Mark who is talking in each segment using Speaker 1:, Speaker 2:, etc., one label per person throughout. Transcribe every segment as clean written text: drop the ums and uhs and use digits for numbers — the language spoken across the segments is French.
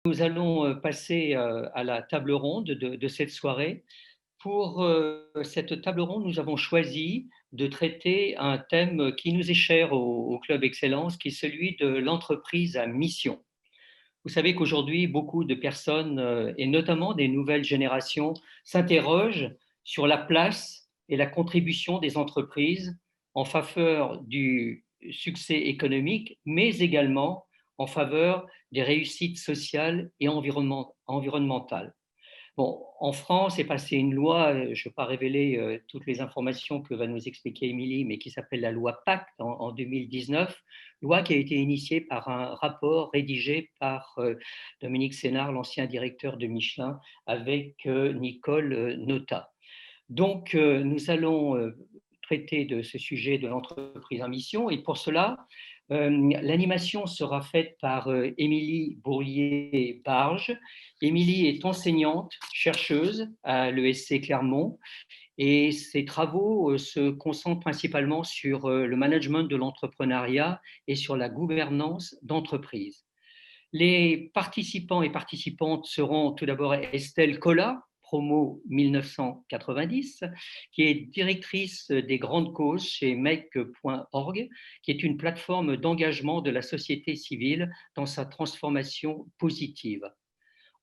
Speaker 1: Nous allons passer à la table ronde de cette soirée. Pour cette table ronde, nous avons choisi de traiter un thème qui nous est cher au Club Excellence, qui est celui de l'entreprise à mission. Vous savez qu'aujourd'hui, beaucoup de personnes, et notamment des nouvelles générations, s'interrogent sur la place et la contribution des entreprises en faveur du succès économique, mais également en faveur des réussites sociales et environnementales. Bon, en France est passée une loi, je ne vais pas révéler toutes les informations que va nous expliquer Émilie, mais qui s'appelle la loi Pacte en 2019, loi qui a été initiée par un rapport rédigé par Dominique Sénard, l'ancien directeur de Michelin, avec Nicole Notat. Donc, nous allons traiter de ce sujet de l'entreprise en mission, et pour cela, l'animation sera faite par Émilie Bourlier-Barge. Émilie est enseignante, chercheuse à l'ESC Clermont, et ses travaux se concentrent principalement sur le management de l'entrepreneuriat et sur la gouvernance d'entreprise. Les participants et participantes seront tout d'abord Estelle Collat, promo 1990, qui est directrice des grandes causes chez make.org, qui est une plateforme d'engagement de la société civile dans sa transformation positive.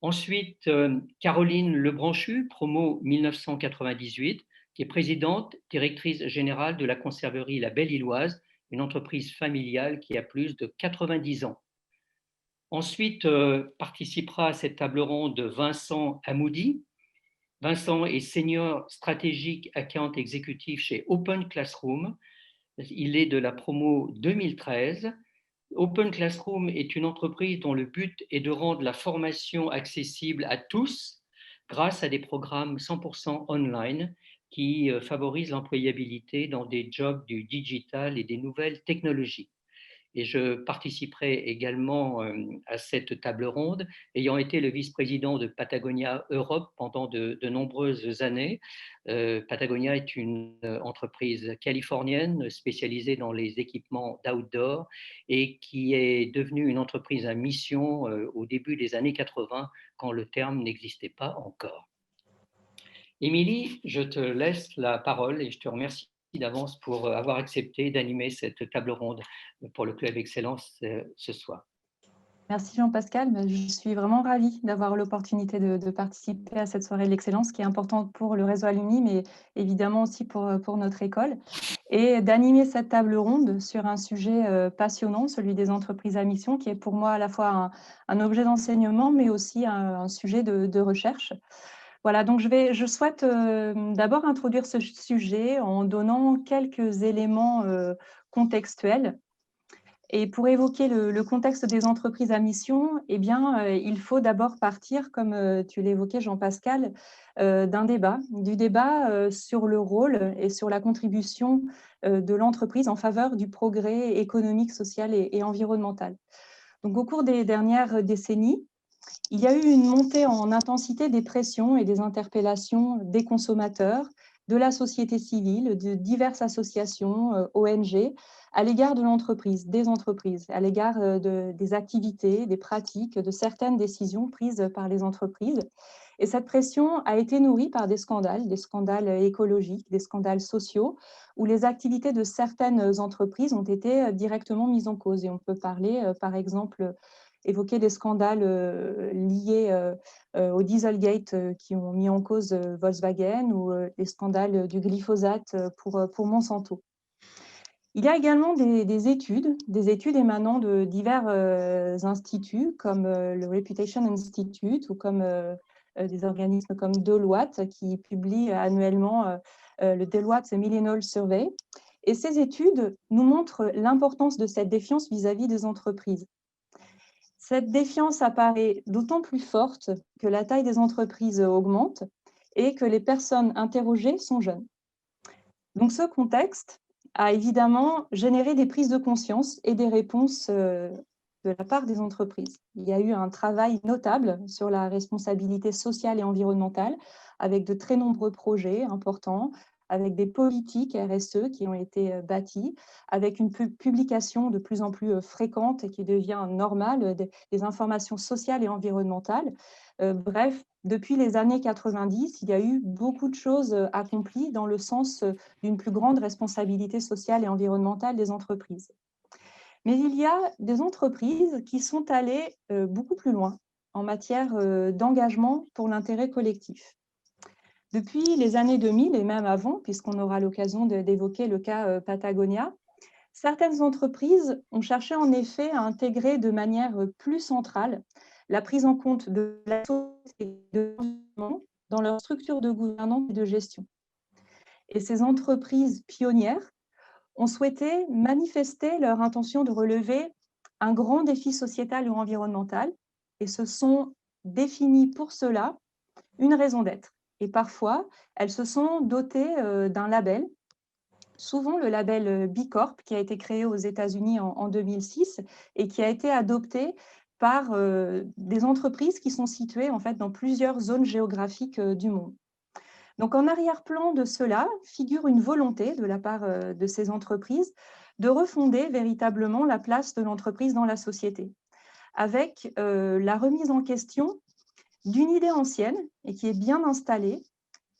Speaker 1: Ensuite, Caroline Lebranchu, promo 1998, qui est présidente, directrice générale de la conserverie La Belle-Illoise, une entreprise familiale qui a plus de 90 ans. Ensuite, participera à cette table ronde Vincent Amoudi. Vincent est senior stratégique account exécutif chez Open Classroom. Il est de la promo 2013. Open Classroom est une entreprise dont le but est de rendre la formation accessible à tous grâce à des programmes 100% online qui favorisent l'employabilité dans des jobs du digital et des nouvelles technologies. Et je participerai également à cette table ronde, ayant été le vice-président de Patagonia Europe pendant de nombreuses années. Patagonia est une entreprise californienne spécialisée dans les équipements d'outdoor et qui est devenue une entreprise à mission au début des années 80, quand le terme n'existait pas encore. Émilie, je te laisse la parole et je te remercie d'avance pour avoir accepté d'animer cette table ronde pour le Club Excellence ce soir.
Speaker 2: Merci Jean-Pascal. Je suis vraiment ravie d'avoir l'opportunité de participer à cette soirée de l'excellence qui est importante pour le réseau Alumni, mais évidemment aussi pour notre école, et d'animer cette table ronde sur un sujet passionnant, celui des entreprises à mission, qui est pour moi à la fois un objet d'enseignement, mais aussi un sujet de recherche. Voilà, donc je souhaite d'abord introduire ce sujet en donnant quelques éléments contextuels. Et pour évoquer le contexte des entreprises à mission, eh bien, il faut d'abord partir, comme tu l'évoquais Jean-Pascal, du débat sur le rôle et sur la contribution de l'entreprise en faveur du progrès économique, social et environnemental. Donc, au cours des dernières décennies, il y a eu une montée en intensité des pressions et des interpellations des consommateurs, de la société civile, de diverses associations, ONG, à l'égard de l'entreprise, des entreprises, à l'égard des activités, des pratiques, de certaines décisions prises par les entreprises. Et cette pression a été nourrie par des scandales écologiques, des scandales sociaux, où les activités de certaines entreprises ont été directement mises en cause. Et on peut parler, par exemple, évoquer des scandales liés au Dieselgate qui ont mis en cause Volkswagen, ou les scandales du glyphosate pour Monsanto. Il y a également des études émanant de divers instituts comme le Reputation Institute ou comme des organismes comme Deloitte qui publient annuellement le Deloitte Millennial Survey. Et ces études nous montrent l'importance de cette défiance vis-à-vis des entreprises. Cette défiance apparaît d'autant plus forte que la taille des entreprises augmente et que les personnes interrogées sont jeunes. Donc ce contexte a évidemment généré des prises de conscience et des réponses de la part des entreprises. Il y a eu un travail notable sur la responsabilité sociale et environnementale avec de très nombreux projets importants, avec des politiques RSE qui ont été bâties, avec une publication de plus en plus fréquente et qui devient normale des informations sociales et environnementales. Bref, depuis les années 90, il y a eu beaucoup de choses accomplies dans le sens d'une plus grande responsabilité sociale et environnementale des entreprises. Mais il y a des entreprises qui sont allées beaucoup plus loin en matière d'engagement pour l'intérêt collectif. Depuis les années 2000 et même avant, puisqu'on aura l'occasion d'évoquer le cas Patagonia, certaines entreprises ont cherché en effet à intégrer de manière plus centrale la prise en compte de la société et de l'environnement dans leur structure de gouvernance et de gestion. Et ces entreprises pionnières ont souhaité manifester leur intention de relever un grand défi sociétal ou environnemental et se sont définies pour cela une raison d'être. Et parfois, elles se sont dotées d'un label, souvent le label B Corp, qui a été créé aux États-Unis en 2006 et qui a été adopté par des entreprises qui sont situées en fait dans plusieurs zones géographiques du monde. Donc, en arrière-plan de cela figure une volonté de la part de ces entreprises de refonder véritablement la place de l'entreprise dans la société, avec la remise en question d'une idée ancienne et qui est bien installée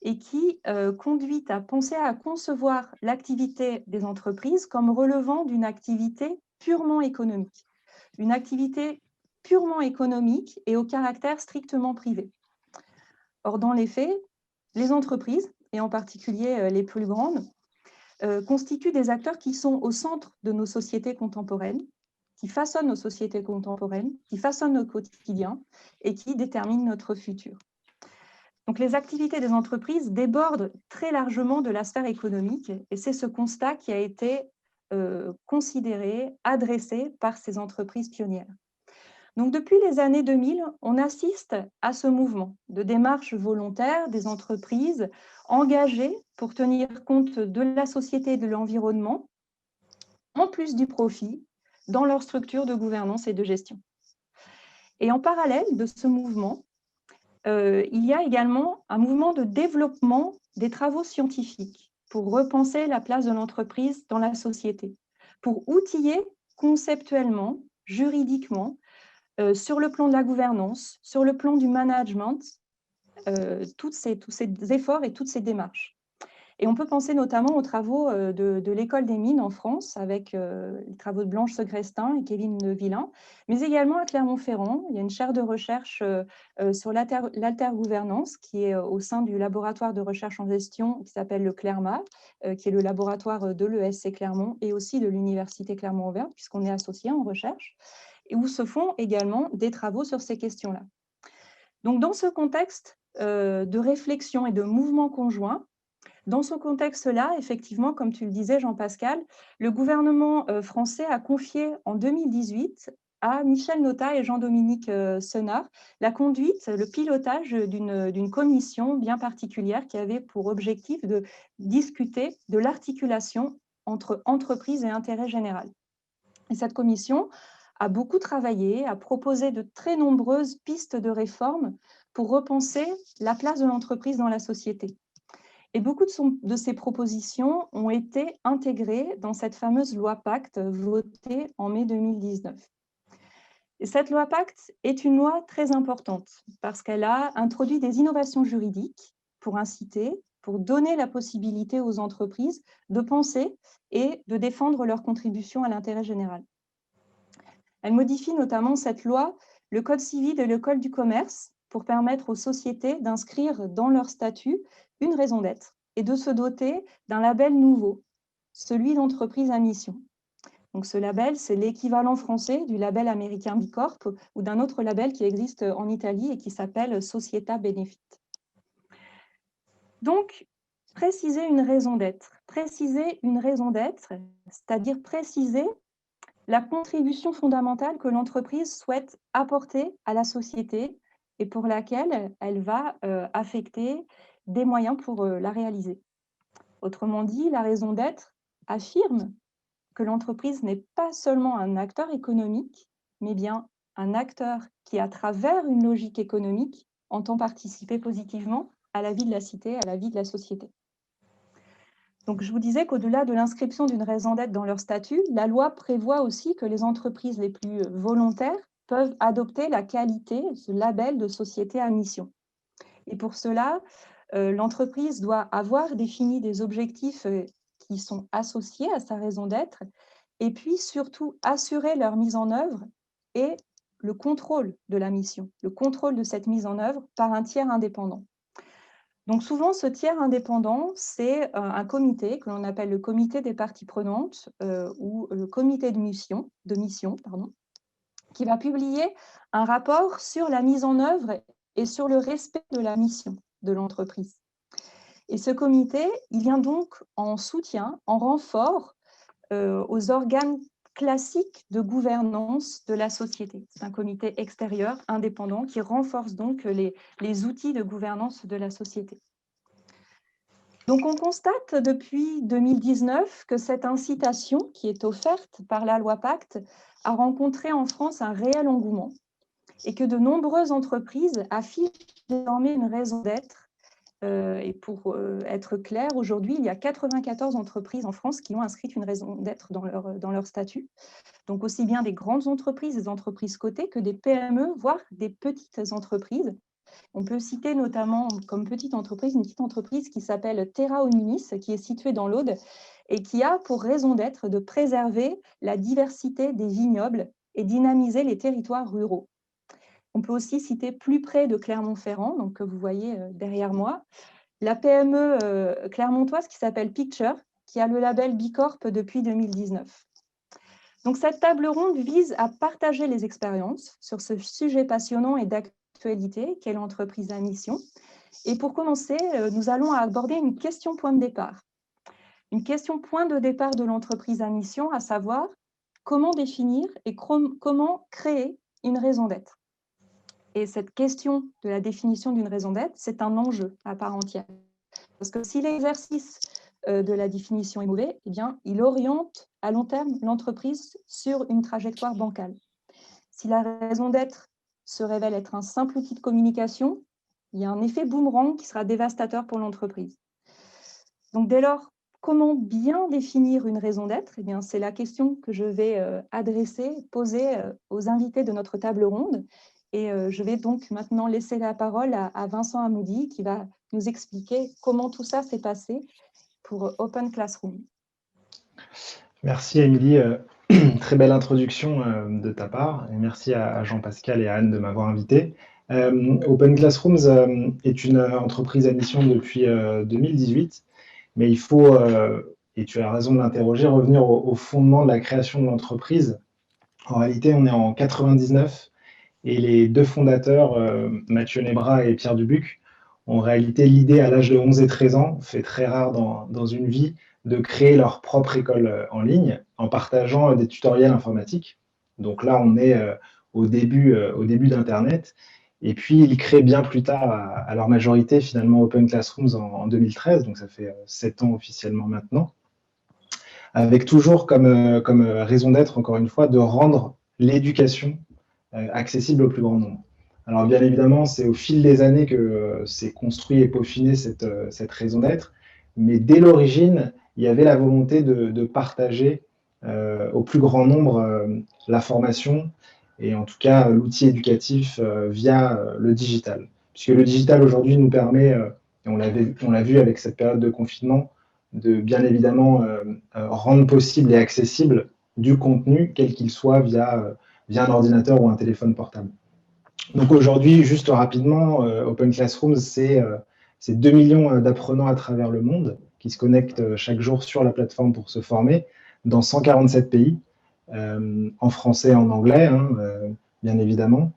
Speaker 2: et qui conduit à penser à concevoir l'activité des entreprises comme relevant d'une activité purement économique, une activité purement économique et au caractère strictement privé. Or, dans les faits, les entreprises, et en particulier les plus grandes, constituent des acteurs qui sont au centre de nos sociétés contemporaines, qui façonnent nos sociétés contemporaines, qui façonnent nos quotidiens et qui déterminent notre futur. Donc, les activités des entreprises débordent très largement de la sphère économique et c'est ce constat qui a été considéré, adressé par ces entreprises pionnières. Donc, depuis les années 2000, on assiste à ce mouvement de démarche volontaire des entreprises engagées pour tenir compte de la société et de l'environnement, en plus du profit, dans leur structure de gouvernance et de gestion. Et en parallèle de ce mouvement, il y a également un mouvement de développement des travaux scientifiques pour repenser la place de l'entreprise dans la société, pour outiller conceptuellement, juridiquement, sur le plan de la gouvernance, sur le plan du management, tous ces efforts et toutes ces démarches. Et on peut penser notamment aux travaux de l'École des mines en France, avec les travaux de Blanche Segrestin et Kevin Villain, mais également à Clermont-Ferrand. Il y a une chaire de recherche sur l'altergouvernance qui est au sein du laboratoire de recherche en gestion qui s'appelle le CLERMA, qui est le laboratoire de l'ESC Clermont et aussi de l'Université Clermont-Auvergne, puisqu'on est associé en recherche, et où se font également des travaux sur ces questions-là. Donc, dans ce contexte de réflexion et de mouvement conjoint, dans ce contexte-là, effectivement, comme tu le disais, Jean-Pascal, le gouvernement français a confié en 2018 à Michel Notat et Jean-Dominique Senard la conduite, le pilotage d'une commission bien particulière qui avait pour objectif de discuter de l'articulation entre entreprise et intérêt général. Et cette commission a beaucoup travaillé, a proposé de très nombreuses pistes de réforme pour repenser la place de l'entreprise dans la société. Et beaucoup de ces propositions ont été intégrées dans cette fameuse loi Pacte votée en mai 2019. Et cette loi Pacte est une loi très importante parce qu'elle a introduit des innovations juridiques pour inciter, pour donner la possibilité aux entreprises de penser et de défendre leur contribution à l'intérêt général. Elle modifie notamment cette loi le Code civil et le Code du commerce pour permettre aux sociétés d'inscrire dans leur statut une raison d'être et de se doter d'un label nouveau, celui d'entreprise à mission. Donc ce label, c'est l'équivalent français du label américain B Corp ou d'un autre label qui existe en Italie et qui s'appelle Società Benefit. Donc, préciser une raison d'être, c'est-à-dire préciser la contribution fondamentale que l'entreprise souhaite apporter à la société et pour laquelle elle va affecter des moyens pour la réaliser. Autrement dit, la raison d'être affirme que l'entreprise n'est pas seulement un acteur économique, mais bien un acteur qui, à travers une logique économique, entend participer positivement à la vie de la cité, à la vie de la société. Donc, je vous disais qu'au-delà de l'inscription d'une raison d'être dans leur statut, la loi prévoit aussi que les entreprises les plus volontaires peuvent adopter la qualité, ce label de société à mission. Et pour cela, l'entreprise doit avoir défini des objectifs qui sont associés à sa raison d'être, et puis surtout assurer leur mise en œuvre et le contrôle de la mission, le contrôle de cette mise en œuvre par un tiers indépendant. Donc souvent, ce tiers indépendant, c'est un comité que l'on appelle le comité des parties prenantes ou le comité de mission, qui va publier un rapport sur la mise en œuvre et sur le respect de la mission de l'entreprise. Et ce comité, il vient donc en soutien, en renfort aux organes classiques de gouvernance de la société. C'est un comité extérieur, indépendant, qui renforce donc les outils de gouvernance de la société. Donc, on constate depuis 2019 que cette incitation qui est offerte par la loi Pacte a rencontré en France un réel engouement et que de nombreuses entreprises affichent désormais une raison d'être. Et pour être clair, aujourd'hui, il y a 94 entreprises en France qui ont inscrit une raison d'être dans leur statut. Donc, aussi bien des grandes entreprises, des entreprises cotées, que des PME, voire des petites entreprises. On peut citer notamment comme petite entreprise, une petite entreprise qui s'appelle Terra Hominis, qui est située dans l'Aude et qui a pour raison d'être de préserver la diversité des vignobles et dynamiser les territoires ruraux. On peut aussi citer plus près de Clermont-Ferrand, donc que vous voyez derrière moi, la PME clermontoise qui s'appelle Picture, qui a le label Bicorp depuis 2019. Donc cette table ronde vise à partager les expériences sur ce sujet passionnant et d'actualité qu'est l'entreprise à mission. Et pour commencer, nous allons aborder une question point de départ. Une question point de départ de l'entreprise à mission, à savoir comment définir et comment créer une raison d'être. Et cette question de la définition d'une raison d'être, c'est un enjeu à part entière. Parce que si l'exercice de la définition est mauvais, eh bien, il oriente à long terme l'entreprise sur une trajectoire bancale. Si la raison d'être se révèle être un simple outil de communication, il y a un effet boomerang qui sera dévastateur pour l'entreprise. Donc, dès lors, comment bien définir une raison d'être? Eh bien, c'est la question que je vais poser aux invités de notre table ronde. Et je vais donc maintenant laisser la parole à Vincent Amoudi qui va nous expliquer comment tout ça s'est passé pour Open Classroom.
Speaker 3: Merci Émilie, très belle introduction de ta part et merci à Jean-Pascal et à Anne de m'avoir invité. Open Classrooms est une entreprise à mission depuis 2018, mais il faut, et tu as raison de l'interroger, revenir au fondement de la création de l'entreprise. En réalité, on est en 99 et les deux fondateurs, Mathieu Nebra et Pierre Dubuc, ont en réalité l'idée à l'âge de 11 et 13 ans, fait très rare dans une vie, de créer leur propre école en ligne en partageant des tutoriels informatiques. Donc là, on est au début d'Internet. Et puis, ils créent bien plus tard, à leur majorité, finalement, Open Classrooms en 2013. Donc, ça fait 7 ans officiellement maintenant. Avec toujours comme raison d'être, encore une fois, de rendre l'éducation accessible au plus grand nombre. Alors, bien évidemment, c'est au fil des années que c'est construit et peaufiné cette raison d'être. Mais dès l'origine, il y avait la volonté de partager au plus grand nombre la formation et en tout cas l'outil éducatif via le digital. Puisque le digital aujourd'hui nous permet, et on l'a vu avec cette période de confinement, de bien évidemment rendre possible et accessible du contenu, quel qu'il soit, via un ordinateur ou un téléphone portable. Donc aujourd'hui, juste rapidement, Open Classrooms, c'est 2 millions d'apprenants à travers le monde qui se connectent chaque jour sur la plateforme pour se former dans 147 pays, en français et en anglais, bien évidemment.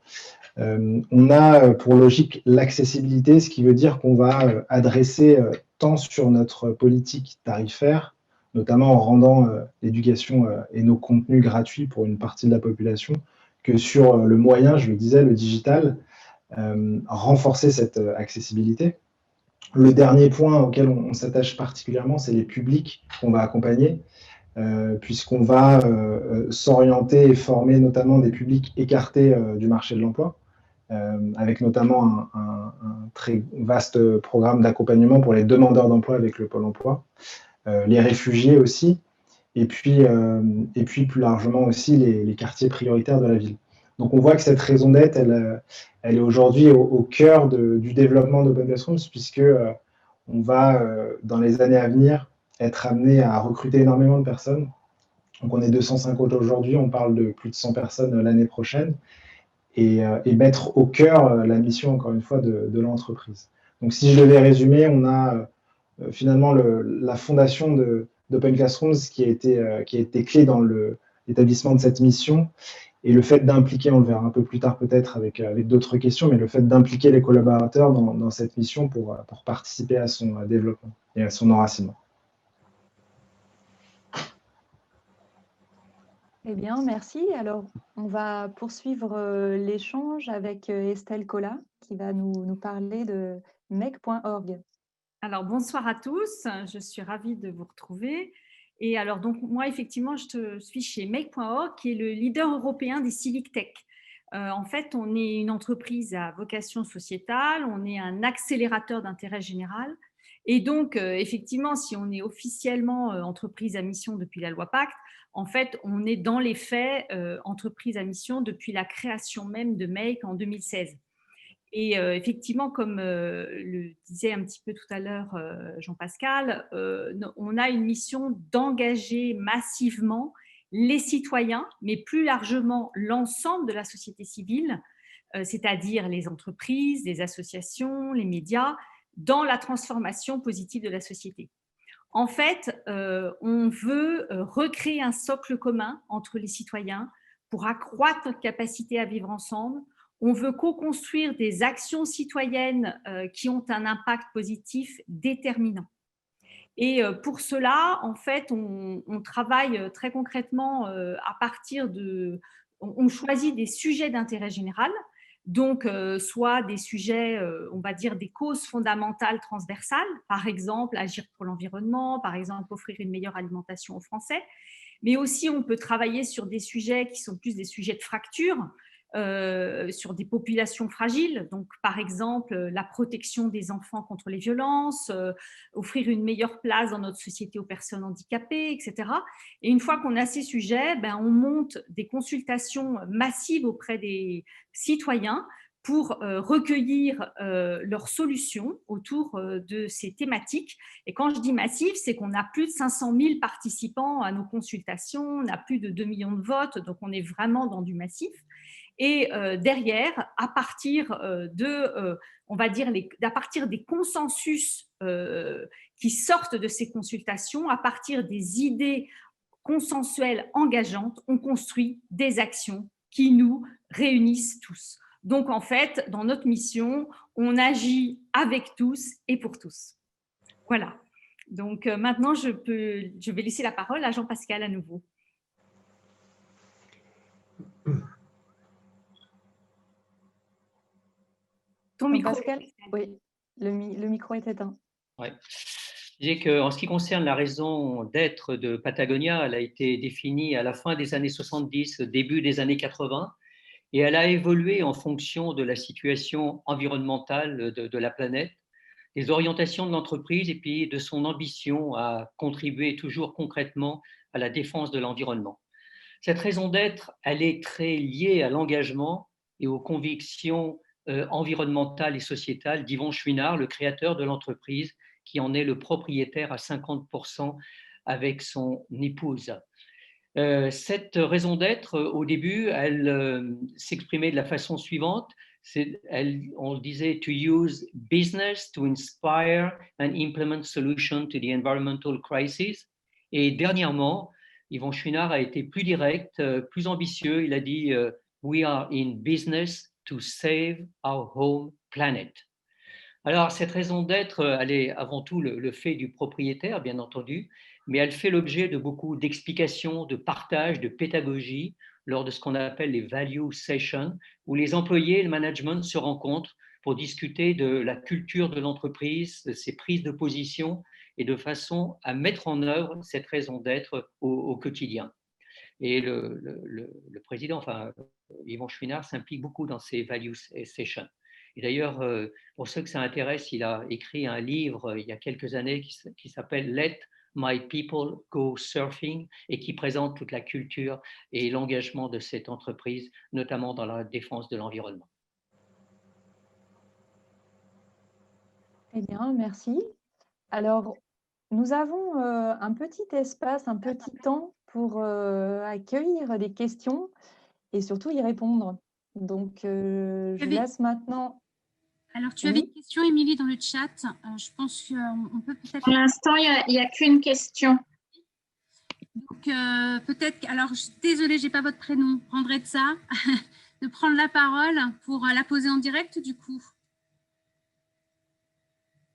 Speaker 3: On a pour logique l'accessibilité, ce qui veut dire qu'on va adresser tant sur notre politique tarifaire, notamment en rendant l'éducation et nos contenus gratuits pour une partie de la population, que sur le moyen, je le disais, le digital, renforcer cette accessibilité. Le dernier point auquel on s'attache particulièrement, c'est les publics qu'on va accompagner, puisqu'on va s'orienter et former notamment des publics écartés du marché de l'emploi, avec notamment un très vaste programme d'accompagnement pour les demandeurs d'emploi avec le Pôle emploi. les réfugiés aussi, et puis plus largement aussi les quartiers prioritaires de la ville. Donc on voit que cette raison d'être, elle est aujourd'hui au cœur du développement d'Open Classrooms, puisque on va, dans les années à venir, être amené à recruter énormément de personnes. Donc on est 250 aujourd'hui, on parle de plus de 100 personnes l'année prochaine, et mettre au cœur la mission, encore une fois, de l'entreprise. Donc si je devais résumer, on a finalement la fondation d'Open Classrooms qui a été clé dans l'établissement de cette mission, et le fait d'impliquer, on le verra un peu plus tard peut-être avec d'autres questions, mais le fait d'impliquer les collaborateurs dans cette mission pour participer à son développement et à son enracinement.
Speaker 2: Eh bien, merci. Alors, on va poursuivre l'échange avec Estelle Collat, qui va nous parler de make.org.
Speaker 4: Alors, bonsoir à tous, je suis ravie de vous retrouver. Et alors, donc, moi, effectivement, je suis chez make.org, qui est le leader européen des civic tech. En fait, on est une entreprise à vocation sociétale, on est un accélérateur d'intérêt général. Et donc, effectivement, si on est officiellement entreprise à mission depuis la loi Pacte, en fait, on est dans les faits entreprise à mission depuis la création même de Make en 2016. Et effectivement, comme le disait un petit peu tout à l'heure Jean-Pascal, on a une mission d'engager massivement les citoyens, mais plus largement l'ensemble de la société civile, c'est-à-dire les entreprises, les associations, les médias, dans la transformation positive de la société. En fait, on veut recréer un socle commun entre les citoyens pour accroître notre capacité à vivre ensemble. On veut co-construire des actions citoyennes qui ont un impact positif déterminant. Et pour cela, en fait, on travaille très concrètement à partir de… On choisit des sujets d'intérêt général, donc soit des sujets, on va dire, des causes fondamentales transversales, par exemple, agir pour l'environnement, par exemple, offrir une meilleure alimentation aux Français, mais aussi on peut travailler sur des sujets qui sont plus des sujets de fracture, sur des populations fragiles, donc par exemple la protection des enfants contre les violences, offrir une meilleure place dans notre société aux personnes handicapées, etc. Et une fois qu'on a ces sujets, on monte des consultations massives auprès des citoyens pour recueillir leurs solutions autour de ces thématiques. Et quand je dis massif, c'est qu'on a plus de 500 000 participants à nos consultations, on a plus de 2 millions de votes, donc on est vraiment dans du massif. Et derrière, à partir on va dire, à partir des consensus qui sortent de ces consultations, à partir des idées consensuelles engageantes, on construit des actions qui nous réunissent tous. Donc, en fait, dans notre mission, on agit avec tous et pour tous. Voilà. Donc, maintenant, je vais laisser la parole à Jean-Pascal à nouveau. Ton micro.
Speaker 2: Pascal, oui, le micro est éteint.
Speaker 1: Ouais. Je disais qu'en ce qui concerne la raison d'être de Patagonia, elle a été définie à la fin des années 70, début des années 80, et elle a évolué en fonction de la situation environnementale de la planète, des orientations de l'entreprise et puis de son ambition à contribuer toujours concrètement à la défense de l'environnement. Cette raison d'être, elle est très liée à l'engagement et aux convictions environnementales et sociétales d'Yvon Chouinard, le créateur de l'entreprise, qui en est le propriétaire à 50% avec son épouse. Cette raison d'être, au début, elle s'exprimait de la façon suivante. On disait to use business to inspire and implement solutions to the environmental crisis. Et dernièrement, Yvon Chouinard a été plus direct, plus ambitieux. Il a dit we are in business to save our home planet. Alors, cette raison d'être, elle est avant tout le fait du propriétaire, bien entendu, mais elle fait l'objet de beaucoup d'explications, de partage, de pédagogie lors de ce qu'on appelle les value sessions, où les employés et le management se rencontrent pour discuter de la culture de l'entreprise, de ses prises de position et de façon à mettre en œuvre cette raison d'être au quotidien. Et le président, enfin, Yvon Chouinard, s'implique beaucoup dans ces value sessions. Et d'ailleurs, pour ceux que ça intéresse, il a écrit un livre il y a quelques années qui s'appelle Let My People Go Surfing, et qui présente toute la culture et l'engagement de cette entreprise, notamment dans la défense de l'environnement.
Speaker 2: Très bien, merci. Alors, nous avons un petit espace, un petit temps pour accueillir des questions et surtout y répondre. Donc, je laisse maintenant.
Speaker 5: Alors, tu avais une question, Émilie, dans le chat. Je pense qu'on peut peut-être…
Speaker 6: Pour l'instant, il n'y a qu'une question.
Speaker 5: Donc, peut-être… Alors, désolée, je n'ai pas votre prénom. Prendrai de ça, de prendre la parole pour la poser en direct, du coup.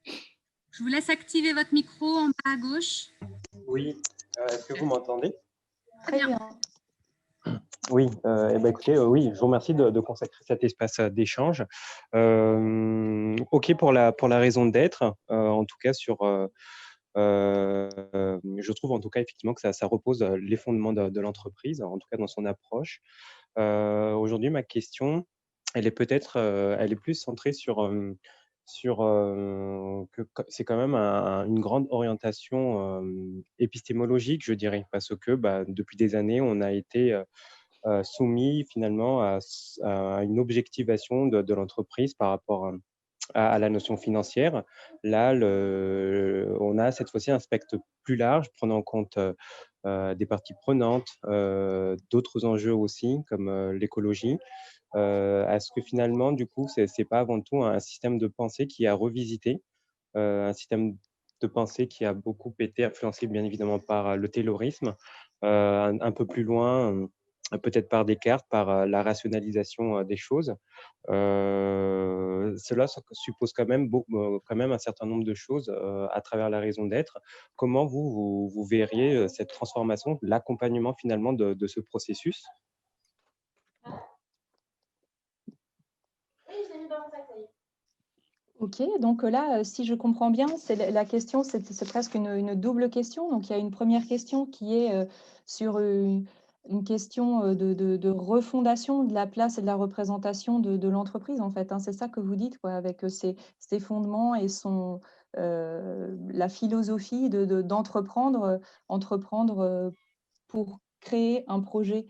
Speaker 5: Je vous laisse activer votre micro en bas à gauche.
Speaker 7: Oui, est-ce que vous m'entendez?
Speaker 2: Très bien.
Speaker 7: Oui, écoutez, oui, je vous remercie de consacrer cet espace d'échange. OK pour la raison d'être, en tout cas je trouve en tout cas effectivement que ça repose les fondements de l'entreprise, en tout cas dans son approche. Aujourd'hui, ma question, elle est peut-être, elle est plus centrée sur que c'est quand même une grande orientation épistémologique, je dirais, parce que depuis des années, on a été soumis finalement à une objectivation de l'entreprise par rapport à la notion financière. Là, on a cette fois-ci un spectre plus large, prenant en compte des parties prenantes, d'autres enjeux aussi, comme l'écologie. Est-ce que finalement, du coup, c'est pas avant tout un système de pensée qui a revisité, un système de pensée qui a beaucoup été influencé bien évidemment par le taylorisme, un peu plus loin, peut-être par Descartes, par la rationalisation des choses. Cela suppose quand même un certain nombre de choses à travers la raison d'être. Comment vous verriez cette transformation, l'accompagnement finalement de ce processus?
Speaker 2: Ok, donc là, si je comprends bien, la question, c'est presque une double question. Donc, il y a une première question qui est sur une question de refondation de la place et de la représentation de l'entreprise, en fait. Hein. C'est ça que vous dites, quoi, avec ses fondements et la philosophie d'entreprendre pour créer un projet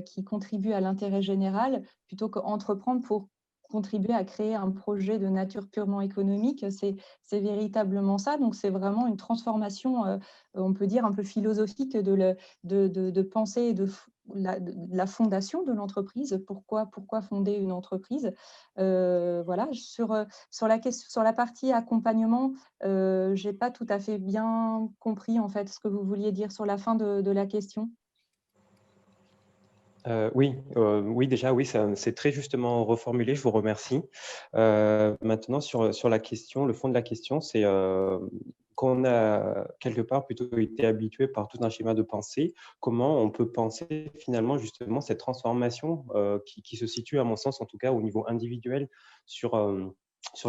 Speaker 2: qui contribue à l'intérêt général, plutôt qu'entreprendre pour contribuer à créer un projet de nature purement économique. C'est véritablement ça. Donc, c'est vraiment une transformation, on peut dire, un peu philosophique de pensée et de la fondation de l'entreprise. Pourquoi fonder une entreprise? Voilà. Sur la partie accompagnement, je n'ai pas tout à fait bien compris en fait ce que vous vouliez dire sur la fin de la question.
Speaker 7: Oui, déjà, oui, c'est très justement reformulé, je vous remercie. Maintenant, sur la question, le fond de la question, c'est qu'on a quelque part plutôt été habitué par tout un schéma de pensée, comment on peut penser finalement justement cette transformation qui se situe, à mon sens, en tout cas au niveau individuel, sur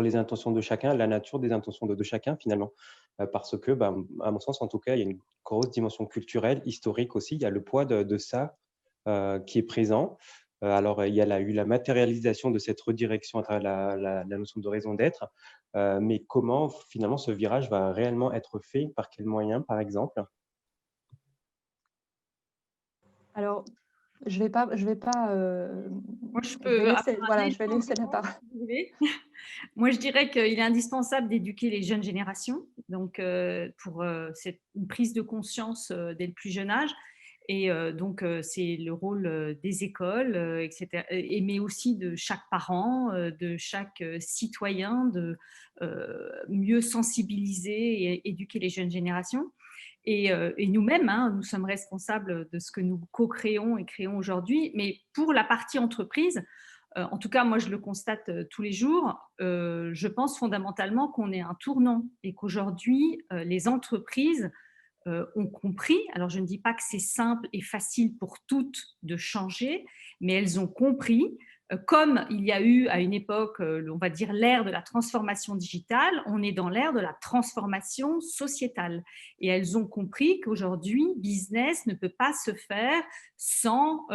Speaker 7: les intentions de chacun, la nature des intentions de chacun finalement. Parce que, à mon sens, en tout cas, il y a une grosse dimension culturelle, historique aussi, il y a le poids de ça qui est présent. Alors, il y a eu la matérialisation de cette redirection à travers la notion de raison d'être, mais comment finalement ce virage va réellement être fait, par quels moyens, par exemple?
Speaker 2: Alors, je vais pas.
Speaker 4: Moi, je peux
Speaker 2: je vais laisser la parole.
Speaker 4: Si vous voulez. Moi, je dirais qu'il est indispensable d'éduquer les jeunes générations, donc pour une prise de conscience dès le plus jeune âge. Et donc, c'est le rôle des écoles, etc., mais aussi de chaque parent, de chaque citoyen, de mieux sensibiliser et éduquer les jeunes générations. Et nous-mêmes, hein, nous sommes responsables de ce que nous co-créons et créons aujourd'hui. Mais pour la partie entreprise, en tout cas, moi, je le constate tous les jours. Je pense fondamentalement qu'on est à un tournant et qu'aujourd'hui, les entreprises ont compris. Alors, je ne dis pas que c'est simple et facile pour toutes de changer, mais elles ont compris. Comme il y a eu à une époque, on va dire l'ère de la transformation digitale, on est dans l'ère de la transformation sociétale. Et elles ont compris qu'aujourd'hui, business ne peut pas se faire sans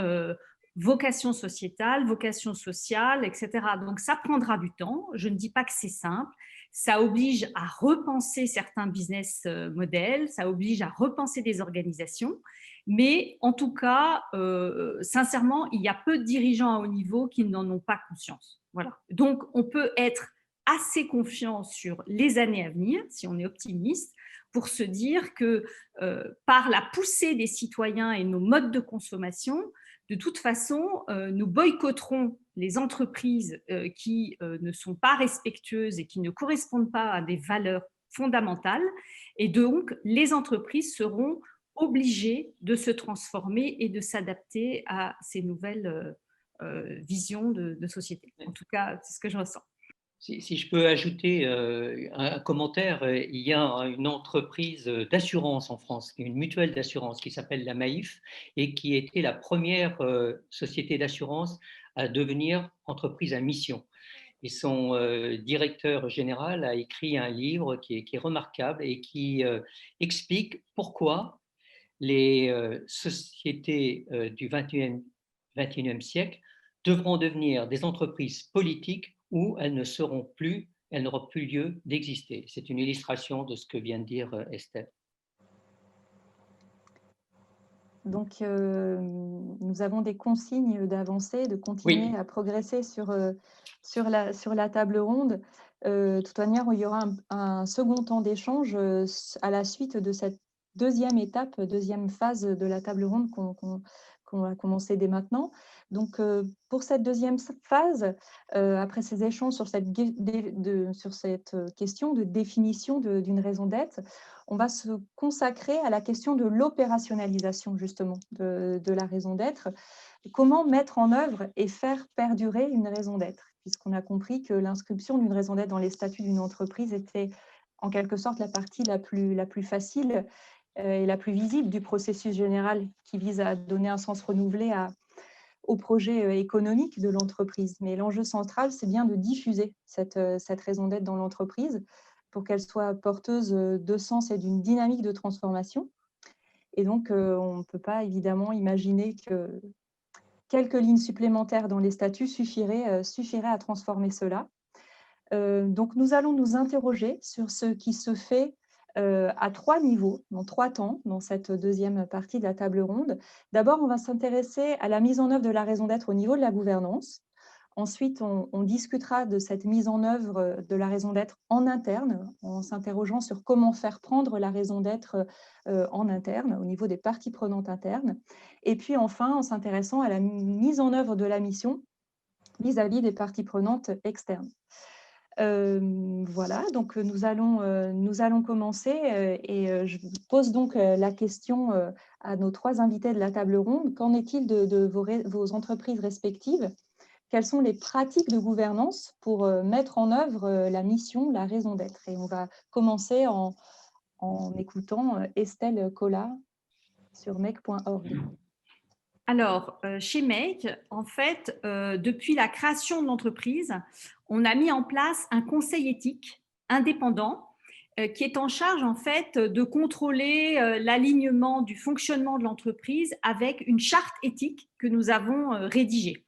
Speaker 4: vocation sociétale, vocation sociale, etc. Donc, ça prendra du temps. Je ne dis pas que c'est simple. ça oblige à repenser certains business models, ça oblige à repenser des organisations. Mais en tout cas, sincèrement, il y a peu de dirigeants à haut niveau qui n'en ont pas conscience. Voilà. Donc, on peut être assez confiant sur les années à venir, si on est optimiste, pour se dire que par la poussée des citoyens et nos modes de consommation, de toute façon, nous boycotterons les entreprises qui ne sont pas respectueuses et qui ne correspondent pas à des valeurs fondamentales. Et donc, les entreprises seront obligées de se transformer et de s'adapter à ces nouvelles visions de société. En tout cas, c'est ce que je ressens.
Speaker 1: Si je peux ajouter un commentaire, il y a une entreprise d'assurance en France, une mutuelle d'assurance qui s'appelle la Maïf et qui était la première société d'assurance à devenir entreprise à mission. Et son directeur général a écrit un livre qui est remarquable et qui explique pourquoi les sociétés du 21e siècle devront devenir des entreprises politiques où elles n'auront plus lieu d'exister. C'est une illustration de ce que vient de dire Esther.
Speaker 2: Donc, nous avons des consignes d'avancer, de continuer à progresser sur la table ronde. De toute manière, il y aura un second temps d'échange à la suite de cette deuxième étape, deuxième phase de la table ronde qu'on va commencer dès maintenant. Donc, pour cette deuxième phase, après ces échanges sur cette question de définition d'une raison d'être, on va se consacrer à la question de l'opérationnalisation justement de la raison d'être. Comment mettre en œuvre et faire perdurer une raison d'être, puisqu'on a compris que l'inscription d'une raison d'être dans les statuts d'une entreprise était en quelque sorte la partie la plus facile et la plus visible du processus général qui vise à donner un sens renouvelé au projet économique de l'entreprise. Mais l'enjeu central, c'est bien de diffuser cette raison d'être dans l'entreprise pour qu'elle soit porteuse de sens et d'une dynamique de transformation. Et donc, on ne peut pas évidemment imaginer que quelques lignes supplémentaires dans les statuts suffiraient à transformer cela. Donc, nous allons nous interroger sur ce qui se fait à 3 niveaux, dans 3 temps, dans cette deuxième partie de la table ronde. D'abord, on va s'intéresser à la mise en œuvre de la raison d'être au niveau de la gouvernance. Ensuite, on discutera de cette mise en œuvre de la raison d'être en interne, en s'interrogeant sur comment faire prendre la raison d'être en interne, au niveau des parties prenantes internes. Et puis enfin, en s'intéressant à la mise en œuvre de la mission vis-à-vis des parties prenantes externes. Voilà, donc nous allons commencer et je pose donc la question à nos 3 invités de la table ronde. Qu'en est-il de vos entreprises respectives? Quelles sont les pratiques de gouvernance pour mettre en œuvre la mission, la raison d'être? Et on va commencer en écoutant Estelle Collard sur make.org.
Speaker 4: Alors, chez Make, en fait, depuis la création de l'entreprise, on a mis en place un conseil éthique indépendant qui est en charge, en fait, de contrôler l'alignement du fonctionnement de l'entreprise avec une charte éthique que nous avons rédigée.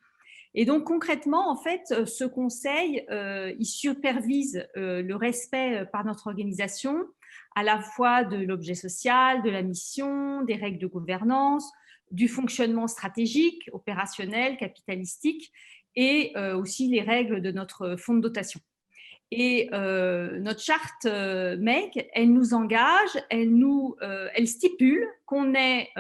Speaker 4: Et donc, concrètement, en fait, ce conseil, il supervise le respect par notre organisation à la fois de l'objet social, de la mission, des règles de gouvernance, du fonctionnement stratégique, opérationnel, capitalistique et aussi les règles de notre fonds de dotation. Et notre charte MEC, elle nous engage, elle stipule qu'on est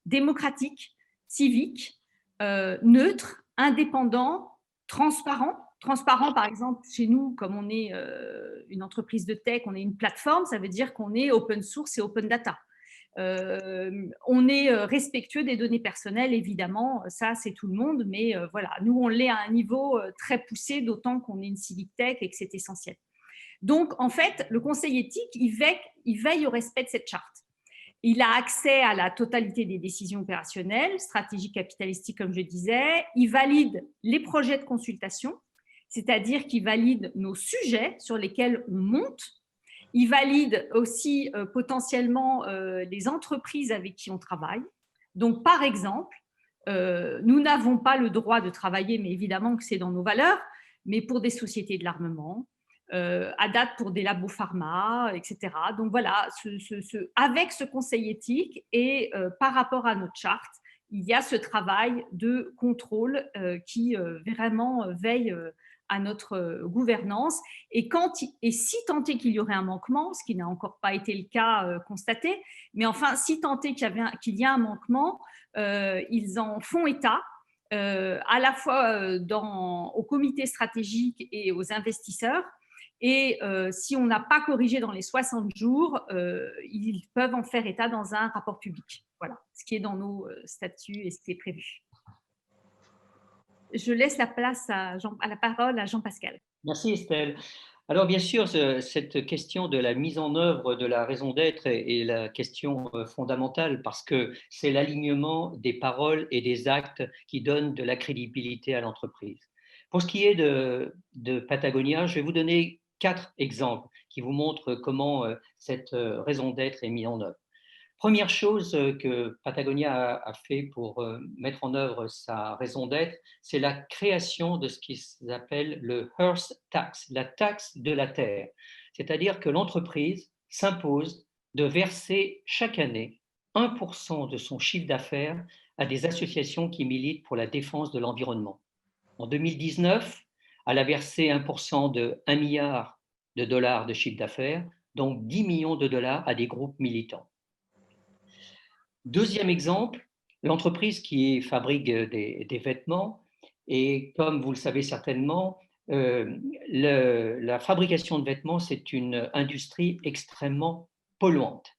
Speaker 4: démocratique, civique, neutre, indépendant, transparent. Transparent, par exemple, chez nous, comme on est une entreprise de tech, on est une plateforme, ça veut dire qu'on est open source et open data. On est respectueux des données personnelles, évidemment, ça c'est tout le monde, mais voilà, nous on l'est à un niveau très poussé, d'autant qu'on est une civic tech et que c'est essentiel. Donc en fait, le conseil éthique, il veille au respect de cette charte. Il a accès à la totalité des décisions opérationnelles, stratégiques, capitalistiques, comme je disais. Il valide les projets de consultation, c'est-à-dire qu'il valide nos sujets sur lesquels on monte. Il valide aussi potentiellement les entreprises avec qui on travaille. Donc, par exemple, nous n'avons pas le droit de travailler, mais évidemment que c'est dans nos valeurs, mais pour des sociétés de l'armement, à date pour des labos pharma, etc. Donc voilà, avec ce conseil éthique et par rapport à notre charte, il y a ce travail de contrôle qui vraiment veille à notre gouvernance. Et si tant est qu'il y aurait un manquement, ce qui n'a encore pas été le cas constaté, mais enfin, si tant est qu'il y a un manquement, ils en font état à la fois au comité stratégique et aux investisseurs. Et si on n'a pas corrigé dans les 60 jours, ils peuvent en faire état dans un rapport public. Voilà, ce qui est dans nos statuts et ce qui est prévu. Je laisse la parole à Jean-Pascal.
Speaker 1: Merci Estelle. Alors bien sûr, cette question de la mise en œuvre de la raison d'être est la question fondamentale parce que c'est l'alignement des paroles et des actes qui donnent de la crédibilité à l'entreprise. Pour ce qui est de Patagonia, je vais vous donner 4 exemples qui vous montrent comment cette raison d'être est mise en œuvre. Première chose que Patagonia a fait pour mettre en œuvre sa raison d'être, c'est la création de ce qui s'appelle le Earth Tax, la taxe de la terre. C'est-à-dire que l'entreprise s'impose de verser chaque année 1% de son chiffre d'affaires à des associations qui militent pour la défense de l'environnement. En 2019, elle a versé 1% de 1 milliard de dollars de chiffre d'affaires, donc 10 millions de dollars à des groupes militants. Deuxième exemple, l'entreprise qui fabrique des vêtements, et comme vous le savez certainement, la fabrication de vêtements, c'est une industrie extrêmement polluante.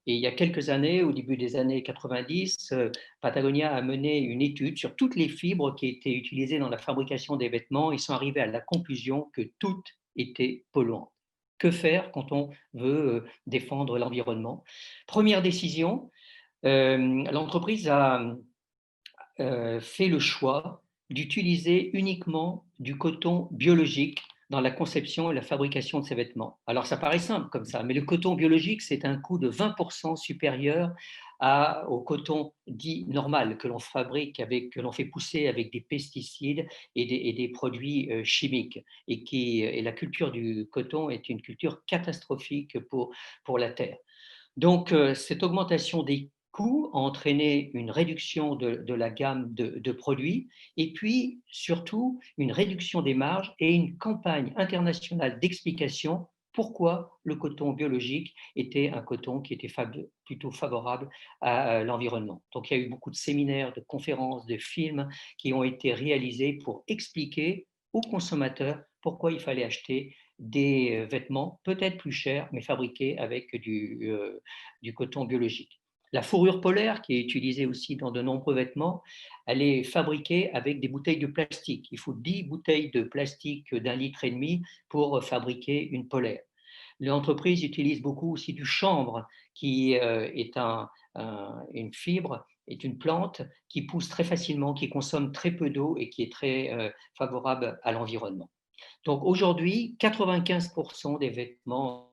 Speaker 1: Et il y a quelques années, au début des années 90, Patagonia a mené une étude sur toutes les fibres qui étaient utilisées dans la fabrication des vêtements. Ils sont arrivés à la conclusion que toutes étaient polluantes. Que faire quand on veut défendre l'environnement? Première décision, l'entreprise a fait le choix d'utiliser uniquement du coton biologique dans la conception et la fabrication de ces vêtements. Alors ça paraît simple comme ça, mais le coton biologique, c'est un coût de 20% supérieur au coton dit normal que l'on fabrique, que l'on fait pousser avec des pesticides et des produits chimiques. Et la culture du coton est une culture catastrophique pour la terre. Donc, cette augmentation des coûts a entraîné une réduction de la gamme de produits et puis surtout une réduction des marges et une campagne internationale d'explication pourquoi le coton biologique était un coton qui était plutôt favorable à l'environnement. Donc, il y a eu beaucoup de séminaires, de conférences, de films qui ont été réalisés pour expliquer aux consommateurs pourquoi il fallait acheter des vêtements peut-être plus chers, mais fabriqués avec du coton biologique. La fourrure polaire, qui est utilisée aussi dans de nombreux vêtements, elle est fabriquée avec des bouteilles de plastique. Il faut 10 bouteilles de plastique d'1,5 litre pour fabriquer une polaire. L'entreprise utilise beaucoup aussi du chanvre, qui est une fibre, est une plante qui pousse très facilement, qui consomme très peu d'eau et qui est très favorable à l'environnement. Donc aujourd'hui, 95% des vêtements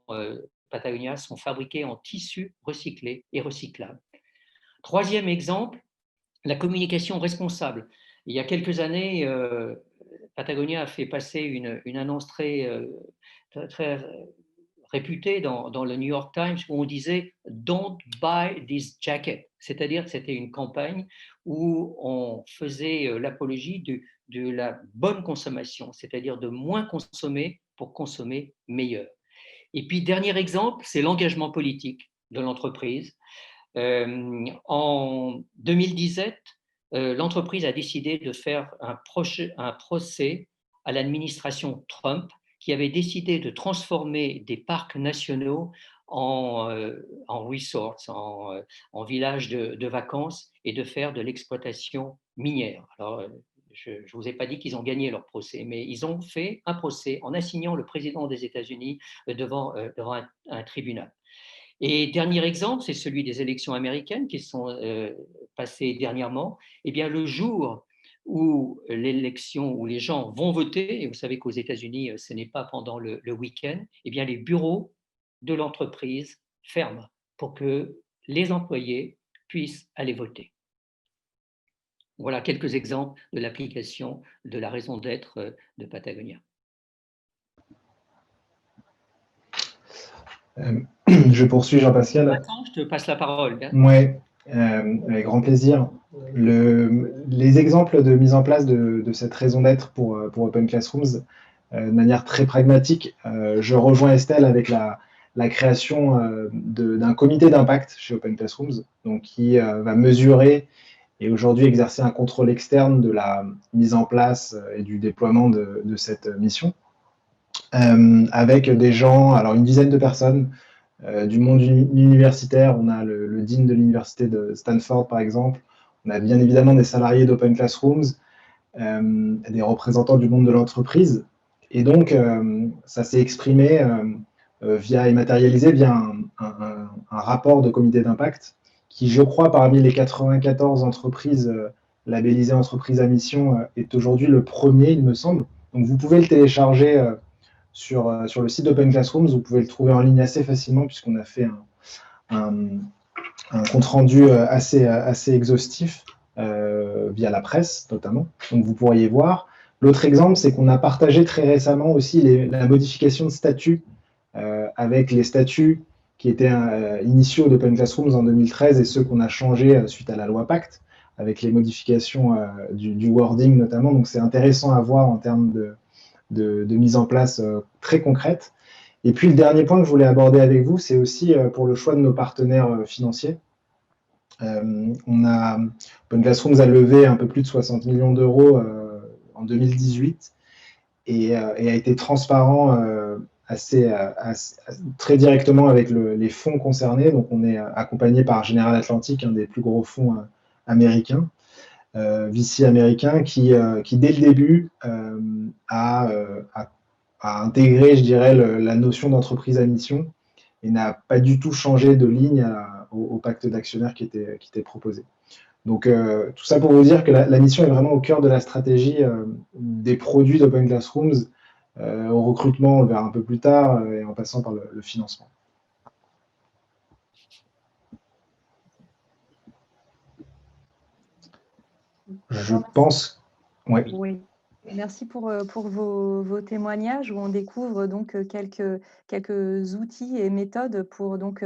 Speaker 1: Patagonia sont fabriqués en tissu recyclé et recyclable. Troisième exemple, la communication responsable. Il y a quelques années, Patagonia a fait passer une annonce très réputée dans le New York Times où on disait « Don't buy this jacket ». C'est-à-dire que c'était une campagne où on faisait l'apologie de la bonne consommation, c'est-à-dire de moins consommer pour consommer meilleur. Et puis, dernier exemple, c'est l'engagement politique de l'entreprise. En 2017, l'entreprise a décidé de faire un procès à l'administration Trump qui avait décidé de transformer des parcs nationaux en resorts, en villages de vacances et de faire de l'exploitation minière. Alors, je ne vous ai pas dit qu'ils ont gagné leur procès, mais ils ont fait un procès en assignant le président des États-Unis devant un tribunal. Et dernier exemple, c'est celui des élections américaines qui sont passées dernièrement. Eh bien, le jour où l'élection, où les gens vont voter, et vous savez qu'aux États-Unis, ce n'est pas pendant le week-end, eh bien, les bureaux de l'entreprise ferment pour que les employés puissent aller voter. Voilà quelques exemples de l'application de la raison d'être de Patagonia.
Speaker 3: Je poursuis, Jean-Pascal.
Speaker 1: Maintenant, je te passe la parole. Hein.
Speaker 3: Oui, avec grand plaisir. Les exemples de mise en place de cette raison d'être pour Open Classrooms, de manière très pragmatique, je rejoins Estelle avec la création d'un comité d'impact chez Open Classrooms, donc qui va mesurer et aujourd'hui exercer un contrôle externe de la mise en place et du déploiement de cette mission, avec des gens, alors une dizaine de personnes, du monde universitaire. On a le dean de l'université de Stanford, par exemple. On a bien évidemment des salariés d'Open Classrooms, des représentants du monde de l'entreprise. Et donc, ça s'est exprimé et matérialisé via un rapport de comité d'impact qui, je crois, parmi les 94 entreprises labellisées entreprises à mission, est aujourd'hui le premier, il me semble. Donc, vous pouvez le télécharger sur le site d'Open Classrooms. Vous pouvez le trouver en ligne assez facilement puisqu'on a fait un compte-rendu assez exhaustif via la presse notamment. Donc vous pourriez voir. L'autre exemple, c'est qu'on a partagé très récemment aussi la modification de statut avec les statuts qui étaient initiaux d'Open Classrooms en 2013 et ceux qu'on a changés suite à la loi Pacte, avec les modifications du wording notamment. Donc c'est intéressant à voir en termes de mise en place très concrète. Et puis le dernier point que je voulais aborder avec vous, c'est aussi pour le choix de nos partenaires financiers. Open Classrooms a levé un peu plus de 60 millions d'euros en 2018 et a été transparent très directement avec les fonds concernés. Donc on est accompagné par General Atlantic, un des plus gros fonds américains, VC américain, qui dès le début a intégré, je dirais, la notion d'entreprise à mission et n'a pas du tout changé de ligne au pacte d'actionnaires qui était proposé. Donc, tout ça pour vous dire que la mission est vraiment au cœur de la stratégie des produits d'Open Classrooms, au recrutement, on le verra un peu plus tard, et en passant par le financement. Je pense... Ouais.
Speaker 2: Oui. Merci pour vos témoignages où on découvre donc quelques outils et méthodes pour donc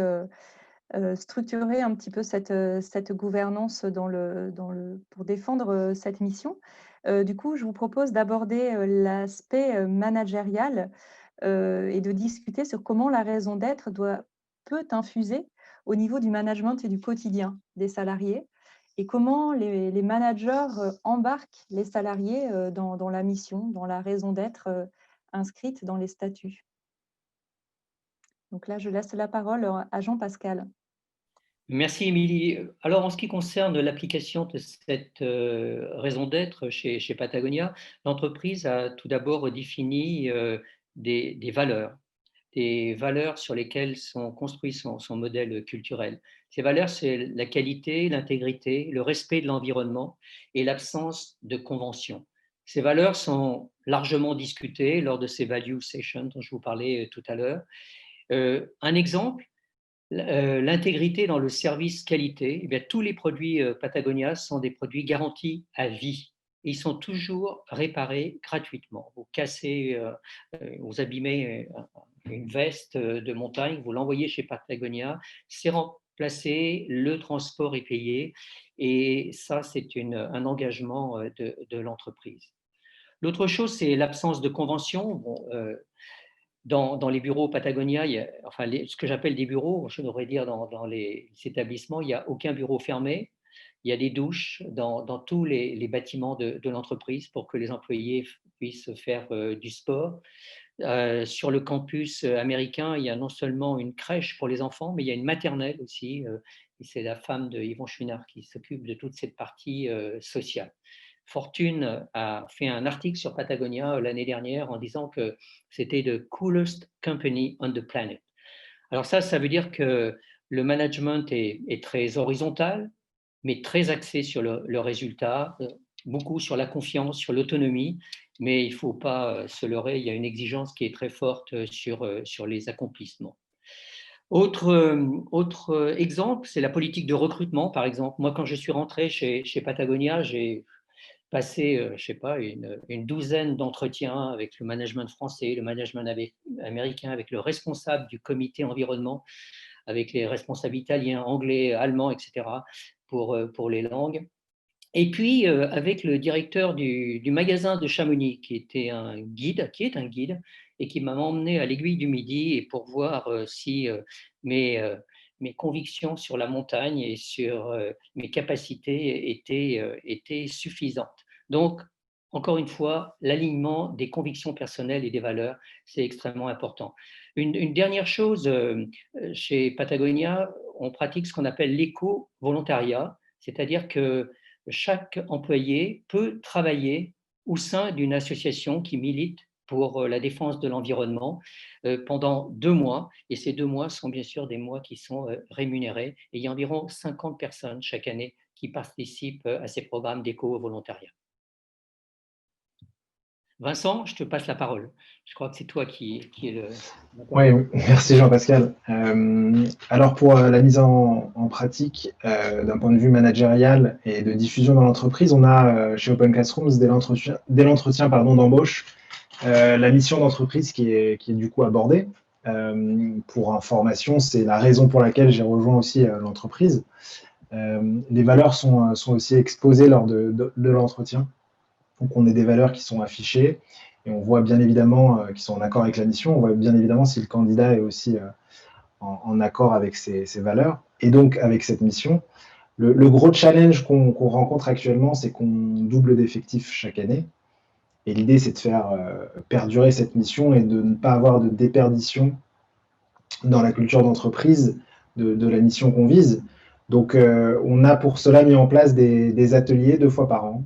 Speaker 2: structurer un petit peu cette gouvernance pour défendre cette mission. Du coup, je vous propose d'aborder l'aspect managérial et de discuter sur comment la raison d'être peut infuser au niveau du management et du quotidien des salariés et comment les managers embarquent les salariés dans la mission, dans la raison d'être inscrite dans les statuts. Donc là, je laisse la parole à Jean-Pascal.
Speaker 1: Merci, Émilie. Alors, en ce qui concerne l'application de cette raison d'être chez Patagonia, l'entreprise a tout d'abord défini des valeurs sur lesquelles sont construits son modèle culturel. Ces valeurs, c'est la qualité, l'intégrité, le respect de l'environnement et l'absence de convention. Ces valeurs sont largement discutées lors de ces value sessions dont je vous parlais tout à l'heure. Un exemple, l'intégrité dans le service qualité. Eh bien, tous les produits Patagonia sont des produits garantis à vie. Ils sont toujours réparés gratuitement. Vous cassez, vous abîmez une veste de montagne, vous l'envoyez chez Patagonia, c'est remplacé, le transport est payé et ça, c'est un engagement de l'entreprise. L'autre chose, c'est l'absence de convention. Bon, dans les bureaux Patagonia, ce que j'appelle des bureaux, je devrais dire dans les établissements, il n'y a aucun bureau fermé. Il y a des douches dans tous les bâtiments de l'entreprise pour que les employés puissent faire du sport. Sur le campus américain, il y a non seulement une crèche pour les enfants, mais il y a une maternelle aussi. Et c'est la femme de Yvon Chouinard qui s'occupe de toute cette partie sociale. Fortune a fait un article sur Patagonia l'année dernière en disant que c'était the coolest company on the planet. Alors ça veut dire que le management est très horizontal, mais très axé sur le résultat, beaucoup sur la confiance, sur l'autonomie, mais il ne faut pas se leurrer, il y a une exigence qui est très forte sur les accomplissements. Autre exemple, c'est la politique de recrutement, par exemple. Moi, quand je suis rentré chez Patagonia, passé, je sais pas, une douzaine d'entretiens avec le management français, le management américain, avec le responsable du comité environnement, avec les responsables italiens, anglais, allemands, etc., pour les langues. Et puis, avec le directeur du magasin de Chamonix, qui est un guide, et qui m'a emmené à l'Aiguille du Midi et pour voir si mes convictions sur la montagne et sur mes capacités étaient suffisantes. Donc, encore une fois, l'alignement des convictions personnelles et des valeurs, c'est extrêmement important. Une dernière chose, chez Patagonia, on pratique ce qu'on appelle l'éco-volontariat, c'est-à-dire que chaque employé peut travailler au sein d'une association qui milite pour la défense de l'environnement pendant 2 mois. Et ces 2 mois sont bien sûr des mois qui sont rémunérés. Et il y a environ 50 personnes chaque année qui participent à ces programmes d'éco-volontariat. Vincent, je te passe la parole. Je crois que c'est toi qui est le…
Speaker 3: Oui, merci Jean-Pascal. Alors pour la mise en pratique d'un point de vue managérial et de diffusion dans l'entreprise, on a chez Open Classrooms, dès l'entretien d'embauche, la mission d'entreprise qui est du coup abordée. Pour information, c'est la raison pour laquelle j'ai rejoint aussi l'entreprise. Les valeurs sont aussi exposées lors de l'entretien. Donc, on a des valeurs qui sont affichées et on voit bien évidemment qu'ils sont en accord avec la mission. On voit bien évidemment si le candidat est aussi en accord avec ces valeurs et donc avec cette mission. Le gros challenge qu'on rencontre actuellement, c'est qu'on double d'effectifs chaque année. Et l'idée, c'est de faire perdurer cette mission et de ne pas avoir de déperdition dans la culture d'entreprise de la mission qu'on vise. Donc, on a pour cela mis en place des ateliers 2 fois par an,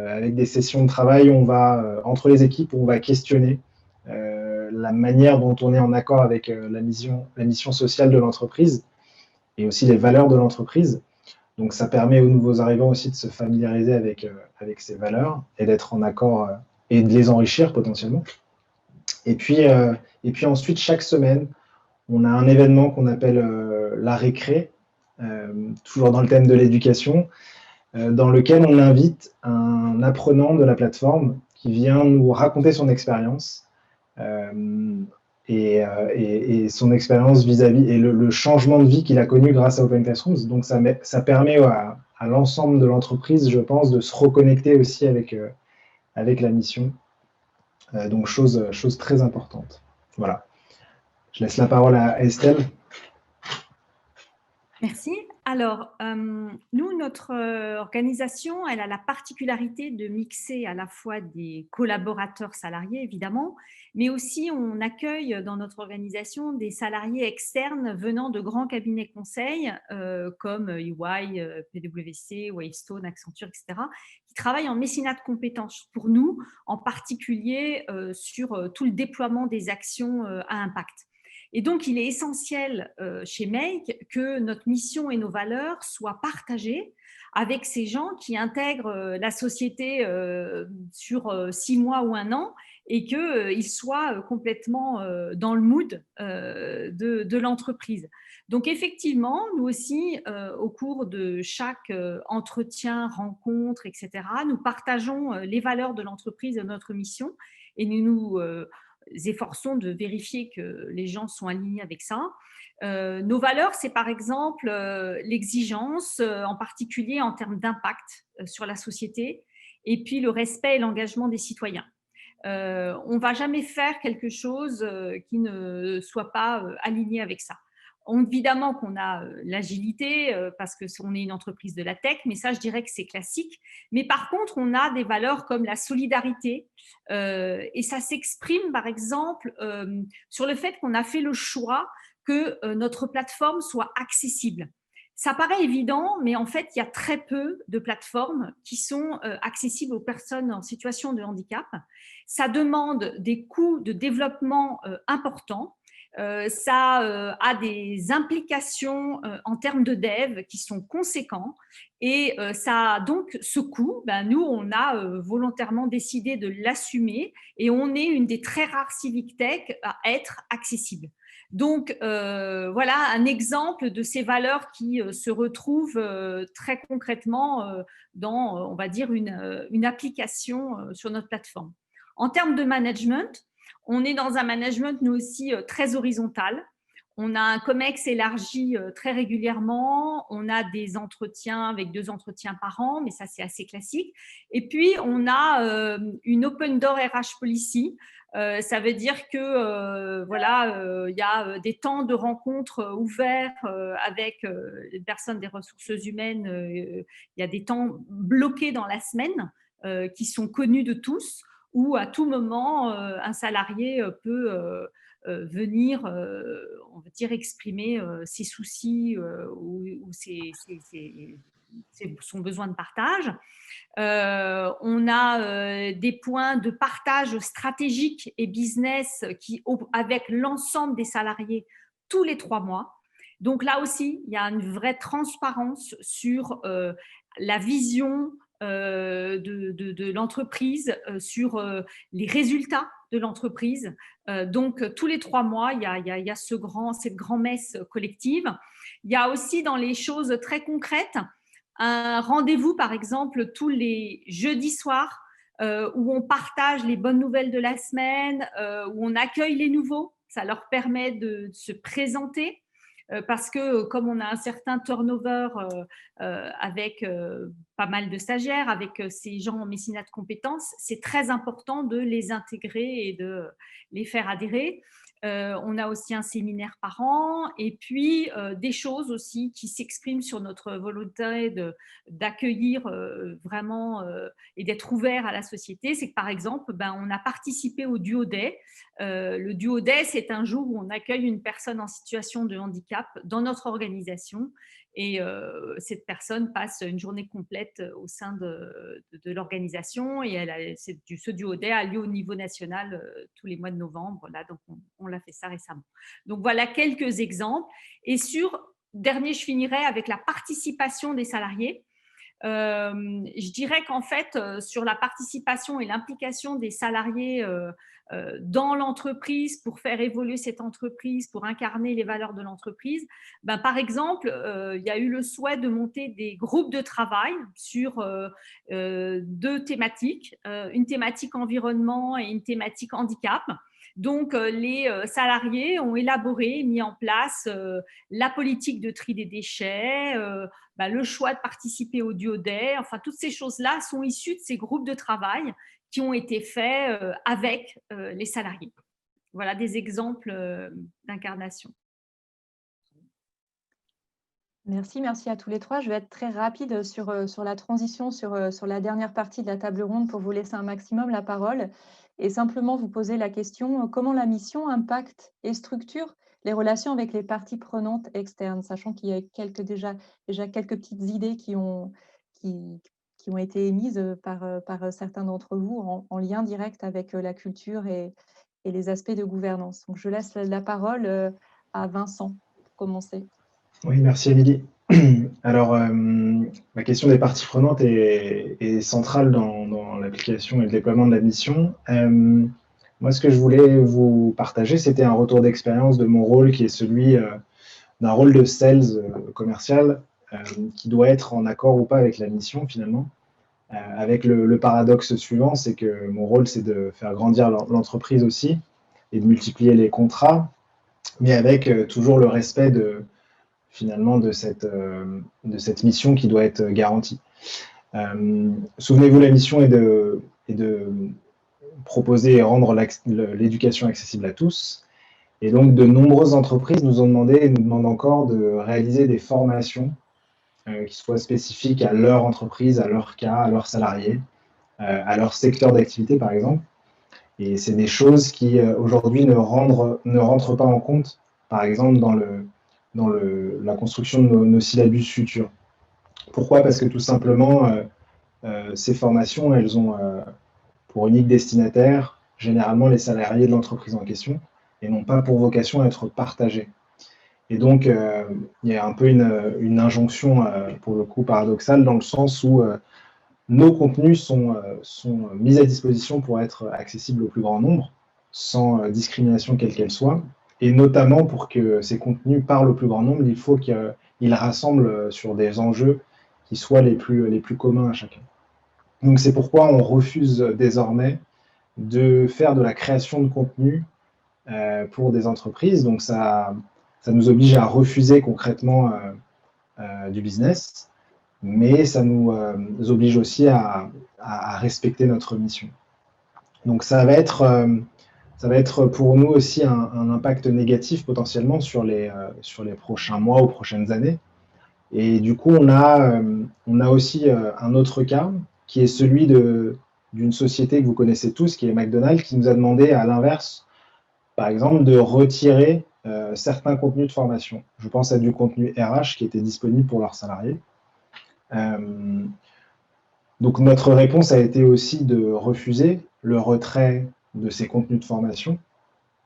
Speaker 3: avec des sessions de travail où on va, entre les équipes, où on va questionner la manière dont on est en accord avec la mission sociale de l'entreprise et aussi les valeurs de l'entreprise. Donc, ça permet aux nouveaux arrivants aussi de se familiariser avec ces valeurs et d'être en accord et de les enrichir potentiellement. Et puis ensuite, chaque semaine, on a un événement qu'on appelle la récré, toujours dans le thème de l'éducation, dans lequel on invite un apprenant de la plateforme qui vient nous raconter son expérience et son expérience vis-à-vis et le changement de vie qu'il a connu grâce à Open Classrooms. Donc ça permet à l'ensemble de l'entreprise, je pense, de se reconnecter aussi avec la mission. Donc chose très importante. Voilà. Je laisse la parole à Estelle.
Speaker 4: Merci. Alors, nous, notre organisation, elle a la particularité de mixer à la fois des collaborateurs salariés, évidemment, mais aussi on accueille dans notre organisation des salariés externes venant de grands cabinets conseils comme EY, PwC, Wavestone, Accenture, etc., qui travaillent en mécénat de compétences pour nous, en particulier sur tout le déploiement des actions à impact. Et donc, il est essentiel chez Make que notre mission et nos valeurs soient partagées avec ces gens qui intègrent la société sur 6 mois ou 1 an et qu'ils soient complètement dans le mood de l'entreprise. Donc, effectivement, nous aussi, au cours de chaque entretien, rencontre, etc., nous partageons les valeurs de l'entreprise et de notre mission et nous efforçons de vérifier que les gens sont alignés avec ça. Nos valeurs, c'est par exemple l'exigence, en particulier en termes d'impact sur la société, et puis le respect et l'engagement des citoyens. On ne va jamais faire quelque chose qui ne soit pas aligné avec ça. Évidemment qu'on a l'agilité parce qu'on est une entreprise de la tech, mais ça, je dirais que c'est classique. Mais par contre, on a des valeurs comme la solidarité et ça s'exprime, par exemple, sur le fait qu'on a fait le choix que notre plateforme soit accessible. Ça paraît évident, mais en fait, il y a très peu de plateformes qui sont accessibles aux personnes en situation de handicap. Ça demande des coûts de développement importants. Ça a des implications en termes de dev qui sont conséquents et ça a donc ce coût. Nous, on a volontairement décidé de l'assumer et on est une des très rares civic tech à être accessible. Donc, voilà un exemple de ces valeurs qui se retrouvent très concrètement dans, on va dire, une application sur notre plateforme. En termes de management, on est dans un management, nous aussi, très horizontal. On a un COMEX élargi très régulièrement. On a des entretiens avec 2 entretiens par an, mais ça, c'est assez classique. Et puis, on a une Open Door RH Policy. Ça veut dire que voilà, il y a des temps de rencontres ouverts avec les personnes des ressources humaines. Il y a des temps bloqués dans la semaine qui sont connus de tous, où à tout moment, un salarié peut venir, on va dire, exprimer ses soucis ou son besoin de partage. On a des points de partage stratégique et business avec l'ensemble des salariés tous les 3 mois. Donc là aussi, il y a une vraie transparence sur la vision de l'entreprise, sur les résultats de l'entreprise. Donc, tous les 3 mois, il y a cette grand-messe collective. Il y a aussi dans les choses très concrètes, un rendez-vous, par exemple, tous les jeudis soirs où on partage les bonnes nouvelles de la semaine, où on accueille les nouveaux. Ça leur permet de se présenter parce que comme on a un certain turnover avec pas mal de stagiaires, avec ces gens en mécénat de compétences, c'est très important de les intégrer et de les faire adhérer. On a aussi un séminaire par an et puis des choses aussi qui s'expriment sur notre volonté d'accueillir vraiment et d'être ouvert à la société. C'est que par exemple, on a participé au Duo Day. Le Duo Day, c'est un jour où on accueille une personne en situation de handicap dans notre organisation et cette personne passe une journée complète au sein de l'organisation et ce Duo Day a lieu au niveau national tous les mois de novembre. Là, donc on l'a fait ça récemment. Donc voilà quelques exemples. Et je finirai avec la participation des salariés. Je dirais qu'en fait, sur la participation et l'implication des salariés dans l'entreprise pour faire évoluer cette entreprise, pour incarner les valeurs de l'entreprise, par exemple, il y a eu le souhait de monter des groupes de travail sur 2 thématiques, une thématique environnement et une thématique handicap. Donc, les salariés ont élaboré, mis en place la politique de tri des déchets, le choix de participer au Duo Day. Enfin, toutes ces choses-là sont issues de ces groupes de travail qui ont été faits avec les salariés. Voilà des exemples d'incarnation.
Speaker 2: Merci à tous les 3. Je vais être très rapide sur la transition, sur la dernière partie de la table ronde pour vous laisser un maximum la parole et simplement vous poser la question comment la mission impacte et structure les relations avec les parties prenantes externes, sachant qu'il y a déjà quelques petites idées qui ont été émises par certains d'entre vous en lien direct avec la culture et les aspects de gouvernance. Donc, je laisse la parole à Vincent pour commencer.
Speaker 3: Oui, merci Émilie. Alors, la question des parties prenantes est centrale dans l'application et le déploiement de la mission. Moi, ce que je voulais vous partager, c'était un retour d'expérience de mon rôle qui est celui d'un rôle de sales commercial qui doit être en accord ou pas avec la mission finalement. Avec le paradoxe suivant, c'est que mon rôle, c'est de faire grandir l'entreprise aussi et de multiplier les contrats, mais avec toujours le respect finalement de cette mission qui doit être garantie. Souvenez-vous, la mission est de proposer et rendre l'éducation accessible à tous. Et donc, de nombreuses entreprises nous ont demandé et nous demandent encore de réaliser des formations qui soient spécifiques à leur entreprise, à leur cas, à leurs salariés, à leur secteur d'activité, par exemple. Et c'est des choses qui, aujourd'hui, ne rentrent pas en compte, par exemple, dans la construction de nos syllabus futurs. Pourquoi? Parce que tout simplement, ces formations, elles ont pour unique destinataire, généralement, les salariés de l'entreprise en question, et n'ont pas pour vocation à être partagées. Et donc, il y a un peu une injonction, pour le coup, paradoxale, dans le sens où nos contenus sont mis à disposition pour être accessibles au plus grand nombre, sans discrimination quelle qu'elle soit, et notamment pour que ces contenus parlent au plus grand nombre, il faut qu'ils rassemblent sur des enjeux qui soient les plus communs à chacun. Donc c'est pourquoi on refuse désormais de faire de la création de contenu pour des entreprises. Donc ça nous oblige à refuser concrètement du business, mais ça nous oblige aussi à respecter notre mission. Donc ça va être pour nous aussi un impact négatif potentiellement sur les prochains mois ou prochaines années. Et du coup, on a aussi un autre cas qui est celui d'une société que vous connaissez tous, qui est McDonald's, qui nous a demandé à l'inverse, par exemple, de retirer certains contenus de formation. Je pense à du contenu RH qui était disponible pour leurs salariés. Donc notre réponse a été aussi de refuser le retrait de ces contenus de formation,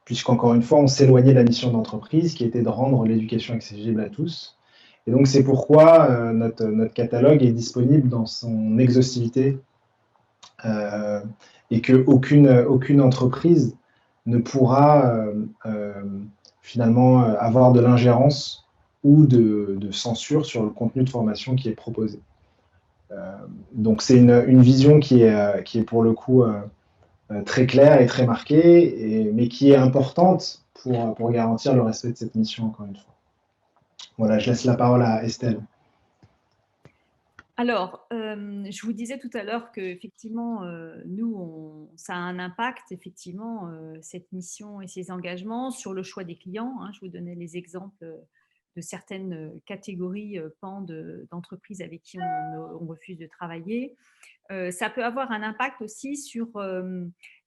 Speaker 3: puisqu'encore une fois, on s'éloignait de la mission d'entreprise qui était de rendre l'éducation accessible à tous. Et donc c'est pourquoi notre catalogue est disponible dans son exhaustivité et qu'aucune entreprise ne pourra finalement avoir de l'ingérence ou de censure sur le contenu de formation qui est proposé. Donc c'est une vision qui est pour le coup très claire et très marquée, mais qui est importante pour garantir le respect de cette mission, encore une fois. Voilà, je laisse la parole à Estelle.
Speaker 4: Alors, je vous disais tout à l'heure qu'effectivement, nous, ça a un impact, effectivement, cette mission et ces engagements sur le choix des clients. Hein. Je vous donnais les exemples de certaines catégories pans d'entreprises avec qui on refuse de travailler. Ça peut avoir un impact aussi sur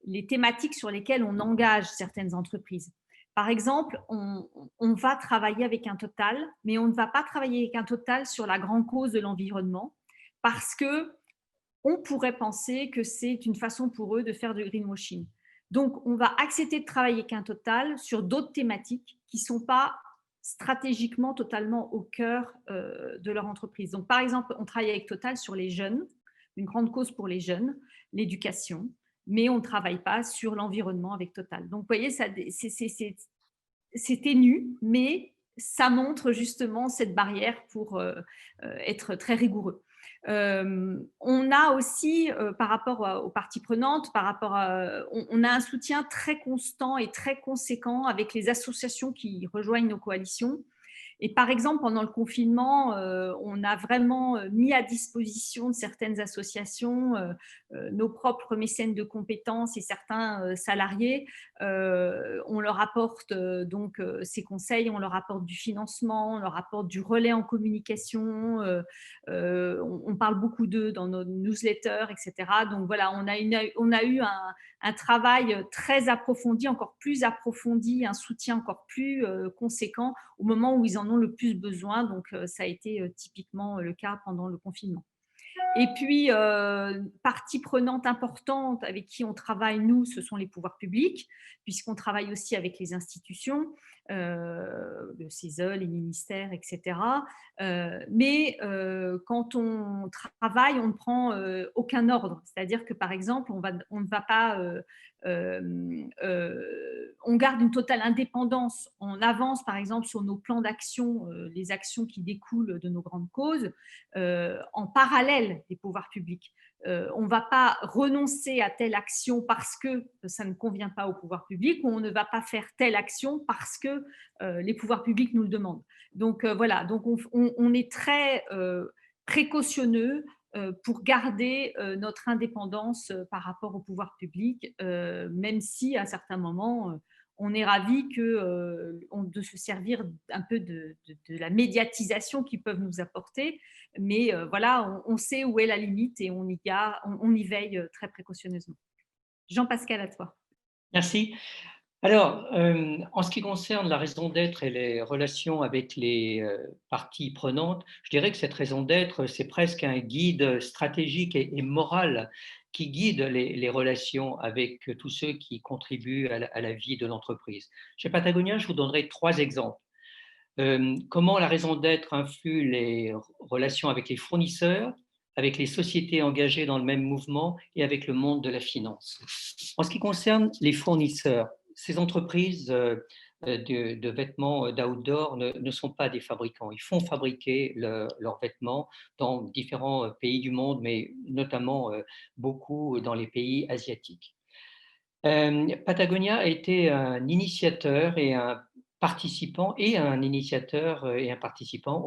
Speaker 4: les thématiques sur lesquelles on engage certaines entreprises. Par exemple, on va travailler avec un Total, mais on ne va pas travailler avec un Total sur la grande cause de l'environnement parce qu'on pourrait penser que c'est une façon pour eux de faire du greenwashing. Donc, on va accepter de travailler avec un Total sur d'autres thématiques qui ne sont pas stratégiquement totalement au cœur de leur entreprise. Donc, par exemple, on travaille avec Total sur les jeunes, une grande cause pour les jeunes, l'éducation, mais on ne travaille pas sur l'environnement avec Total. Donc, vous voyez, c'est ténu, mais ça montre justement cette barrière pour être très rigoureux. On a aussi, par rapport aux parties prenantes, on a un soutien très constant et très conséquent avec les associations qui rejoignent nos coalitions. Et par exemple, pendant le confinement, on a vraiment mis à disposition de certaines associations nos propres mécènes de compétences et certains salariés. On leur apporte donc ces conseils, on leur apporte du financement, on leur apporte du relais en communication. On parle beaucoup d'eux dans nos newsletters, etc. Donc voilà, on a eu un travail très approfondi, encore plus approfondi, un soutien encore plus conséquent au moment où ils en ont le plus besoin. Donc, ça a été typiquement le cas pendant le confinement. Et puis, partie prenante importante avec qui on travaille, nous, ce sont les pouvoirs publics, puisqu'on travaille aussi avec les institutions, le CESE, les ministères, etc. Mais quand on travaille, on ne prend aucun ordre. C'est-à-dire que, par exemple, on ne va pas... on garde une totale indépendance. On avance, par exemple, sur nos plans d'action, les actions qui découlent de nos grandes causes, en parallèle des pouvoirs publics. On ne va pas renoncer à telle action parce que ça ne convient pas au pouvoir public, ou on ne va pas faire telle action parce que les pouvoirs publics nous le demandent. Donc voilà, donc on est très précautionneux pour garder notre indépendance par rapport au pouvoir public, même si à certains moments, on est ravis de se servir un peu de la médiatisation qu'ils peuvent nous apporter. Mais voilà, on sait où est la limite et on y veille très précautionneusement. Jean-Pascal, à toi.
Speaker 1: Merci. Alors, en ce qui concerne la raison d'être et les relations avec les parties prenantes, je dirais que cette raison d'être, c'est presque un guide stratégique et moral qui guide les relations avec tous ceux qui contribuent à la vie de l'entreprise. Chez Patagonia, je vous donnerai 3 exemples. Comment la raison d'être influe les relations avec les fournisseurs, avec les sociétés engagées dans le même mouvement et avec le monde de la finance. En ce qui concerne les fournisseurs, ces entreprises de vêtements d'outdoor ne sont pas des fabricants. Ils font fabriquer leurs vêtements dans différents pays du monde, mais notamment beaucoup dans les pays asiatiques. Patagonia a été un initiateur et un participant au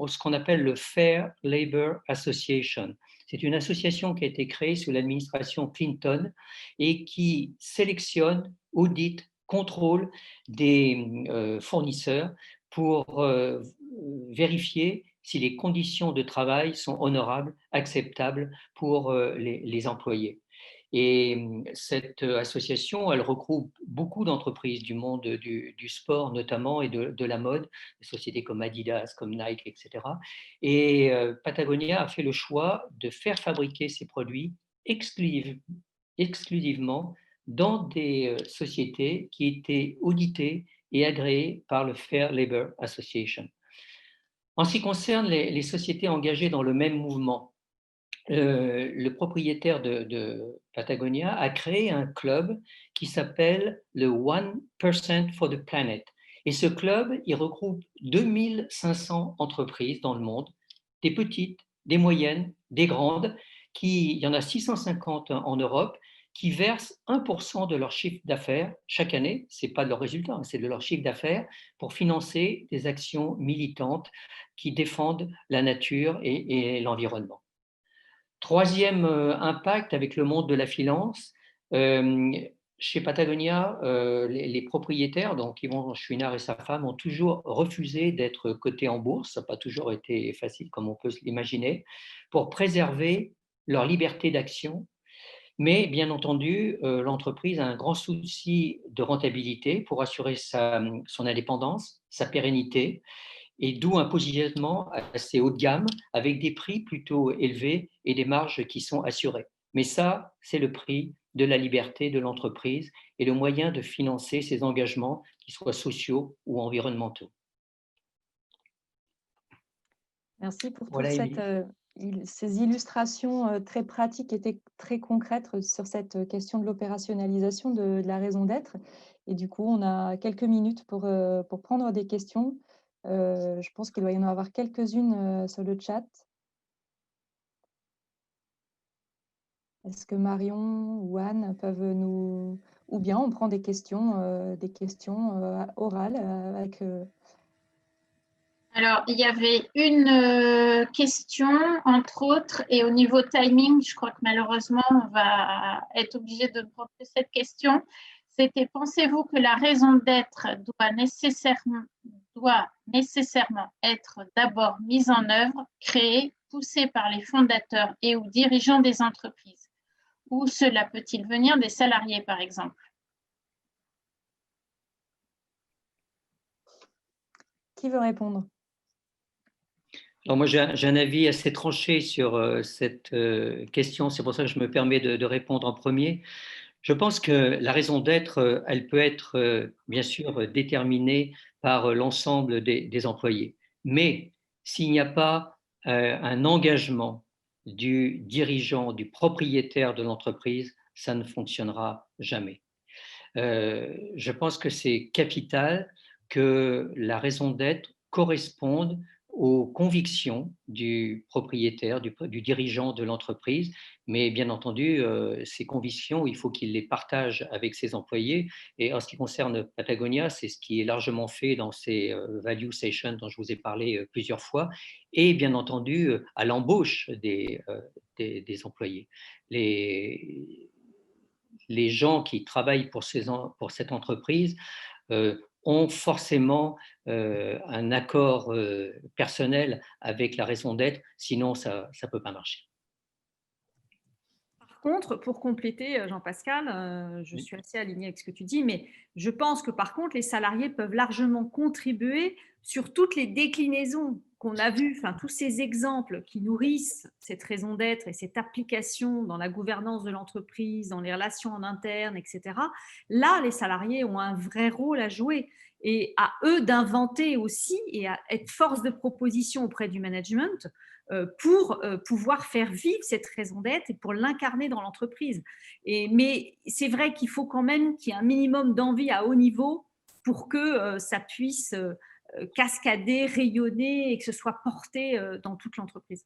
Speaker 1: ce qu'on appelle le Fair Labor Association. C'est une association qui a été créée sous l'administration Clinton et qui sélectionne, audite, contrôle des fournisseurs pour vérifier si les conditions de travail sont honorables, acceptables pour les employés. Et cette association, elle regroupe beaucoup d'entreprises du monde du sport notamment et de la mode, des sociétés comme Adidas, comme Nike, etc. Et Patagonia a fait le choix de faire fabriquer ses produits exclusivement dans des sociétés qui étaient auditées et agréées par le Fair Labor Association. En ce qui concerne les sociétés engagées dans le même mouvement, le propriétaire de Patagonia a créé un club qui s'appelle le 1% for the Planet. Et ce club, il regroupe 2500 entreprises dans le monde, des petites, des moyennes, des grandes, il y en a 650 en Europe, qui versent 1% de leur chiffre d'affaires chaque année, ce n'est pas de leur résultat, c'est de leur chiffre d'affaires, pour financer des actions militantes qui défendent la nature et l'environnement. Troisième impact avec le monde de la finance, chez Patagonia, les propriétaires, donc Yvon Chouinard et sa femme, ont toujours refusé d'être cotés en bourse, ça n'a pas toujours été facile comme on peut l'imaginer, pour préserver leur liberté d'action. Mais bien entendu, l'entreprise a un grand souci de rentabilité pour assurer son indépendance, sa pérennité, et d'où un positionnement assez haut de gamme avec des prix plutôt élevés et des marges qui sont assurées. Mais ça, c'est le prix de la liberté de l'entreprise et le moyen de financer ses engagements, qu'ils soient sociaux ou environnementaux.
Speaker 2: Merci pour
Speaker 1: voilà,
Speaker 2: ces illustrations très pratiques et très concrètes sur cette question de l'opérationnalisation de la raison d'être. Et du coup, on a quelques minutes pour prendre des questions. Je pense qu'il doit y en avoir quelques-unes sur le chat. Est-ce que Marion ou Anne peuvent nous... Ou bien on prend des questions orales avec...
Speaker 6: Alors, il y avait une question, entre autres, et au niveau timing, je crois que malheureusement, on va être obligé de prendre cette question. C'était, pensez-vous que la raison d'être doit nécessairement être d'abord mise en œuvre, créée, poussée par les fondateurs et ou dirigeants des entreprises? Ou cela peut-il venir des salariés, par exemple?
Speaker 2: Qui veut répondre?
Speaker 1: Alors moi, j'ai un avis assez tranché sur cette question, c'est pour ça que je me permets de répondre en premier. Je pense que la raison d'être, elle peut être bien sûr déterminée par l'ensemble des employés. Mais s'il n'y a pas un engagement du dirigeant, du propriétaire de l'entreprise, ça ne fonctionnera jamais. Je pense que c'est capital que la raison d'être corresponde aux convictions du propriétaire, du dirigeant de l'entreprise, mais bien entendu, ces convictions, il faut qu'il les partage avec ses employés. Et en ce qui concerne Patagonia, c'est ce qui est largement fait dans ces value sessions dont je vous ai parlé plusieurs fois, et bien entendu à l'embauche des employés. Les gens qui travaillent pour cette entreprise ont forcément un accord personnel avec la raison d'être, sinon ça ne peut pas marcher.
Speaker 4: Par contre, pour compléter, Jean-Pascal, je suis assez alignée avec ce que tu dis, mais je pense que par contre, les salariés peuvent largement contribuer sur toutes les déclinaisons qu'on a vues, enfin, tous ces exemples qui nourrissent cette raison d'être et cette application dans la gouvernance de l'entreprise, dans les relations en interne, etc. Là, les salariés ont un vrai rôle à jouer et à eux d'inventer aussi et à être force de proposition auprès du management pour pouvoir faire vivre cette raison d'être et pour l'incarner dans l'entreprise. Mais c'est vrai qu'il faut quand même qu'il y ait un minimum d'envie à haut niveau pour que ça puisse cascader, rayonner et que ce soit porté dans toute l'entreprise.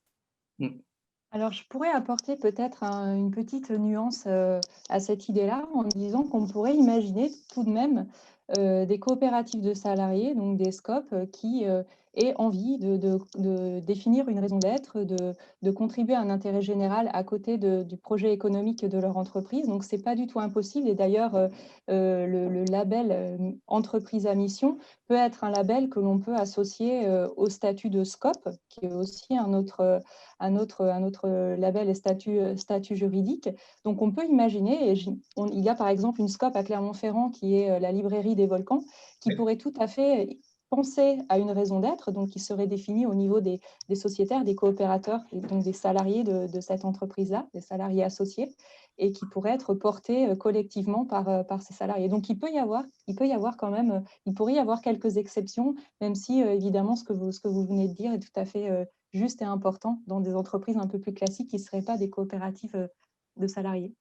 Speaker 2: Alors, je pourrais apporter peut-être une petite nuance à cette idée-là en disant qu'on pourrait imaginer tout de même des coopératives de salariés, donc des SCOP, qui aient envie de définir une raison d'être, de contribuer à un intérêt général à côté du projet économique de leur entreprise. Donc, ce n'est pas du tout impossible. Et d'ailleurs, le label entreprise à mission peut être un label que l'on peut associer au statut de SCOP, qui est aussi un autre label et statut juridique. Donc, on peut imaginer, il y a par exemple une SCOP à Clermont-Ferrand qui est la librairie des volcans, qui pourrait tout à fait penser à une raison d'être, donc qui serait définie au niveau des sociétaires, des coopérateurs, et donc des salariés de cette entreprise-là, des salariés associés, et qui pourrait être portée collectivement par ces salariés. Donc, il pourrait y avoir quelques exceptions, même si évidemment ce que vous venez de dire est tout à fait juste et important dans des entreprises un peu plus classiques qui ne seraient pas des coopératives de salariés.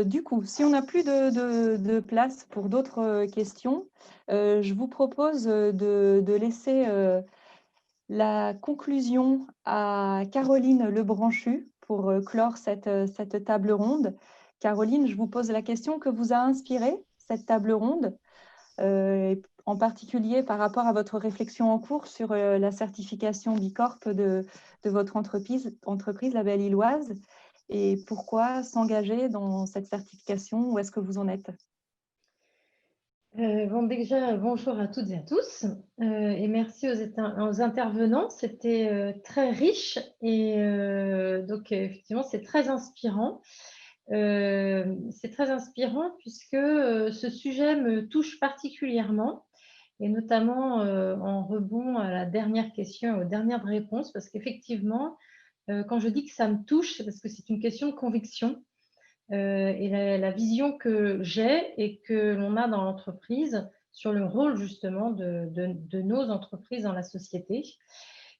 Speaker 2: Du coup, si on n'a plus de place pour d'autres questions, je vous propose de laisser la conclusion à Caroline Lebranchu pour clore cette table ronde. Caroline, je vous pose la question: que vous a inspiré cette table ronde, en particulier par rapport à votre réflexion en cours sur la certification Bicorp de votre entreprise La Belle Illoise, et pourquoi s'engager dans cette certification? Où est-ce que vous en êtes?
Speaker 8: Déjà, bonjour à toutes et à tous, et merci aux intervenants. C'était très riche et donc effectivement, c'est très inspirant. C'est très inspirant puisque ce sujet me touche particulièrement, et notamment en rebond à la dernière question, aux dernières réponses, parce qu'effectivement, quand je dis que ça me touche, c'est parce que c'est une question de conviction. Et la vision que j'ai et que l'on a dans l'entreprise sur le rôle justement de nos entreprises dans la société,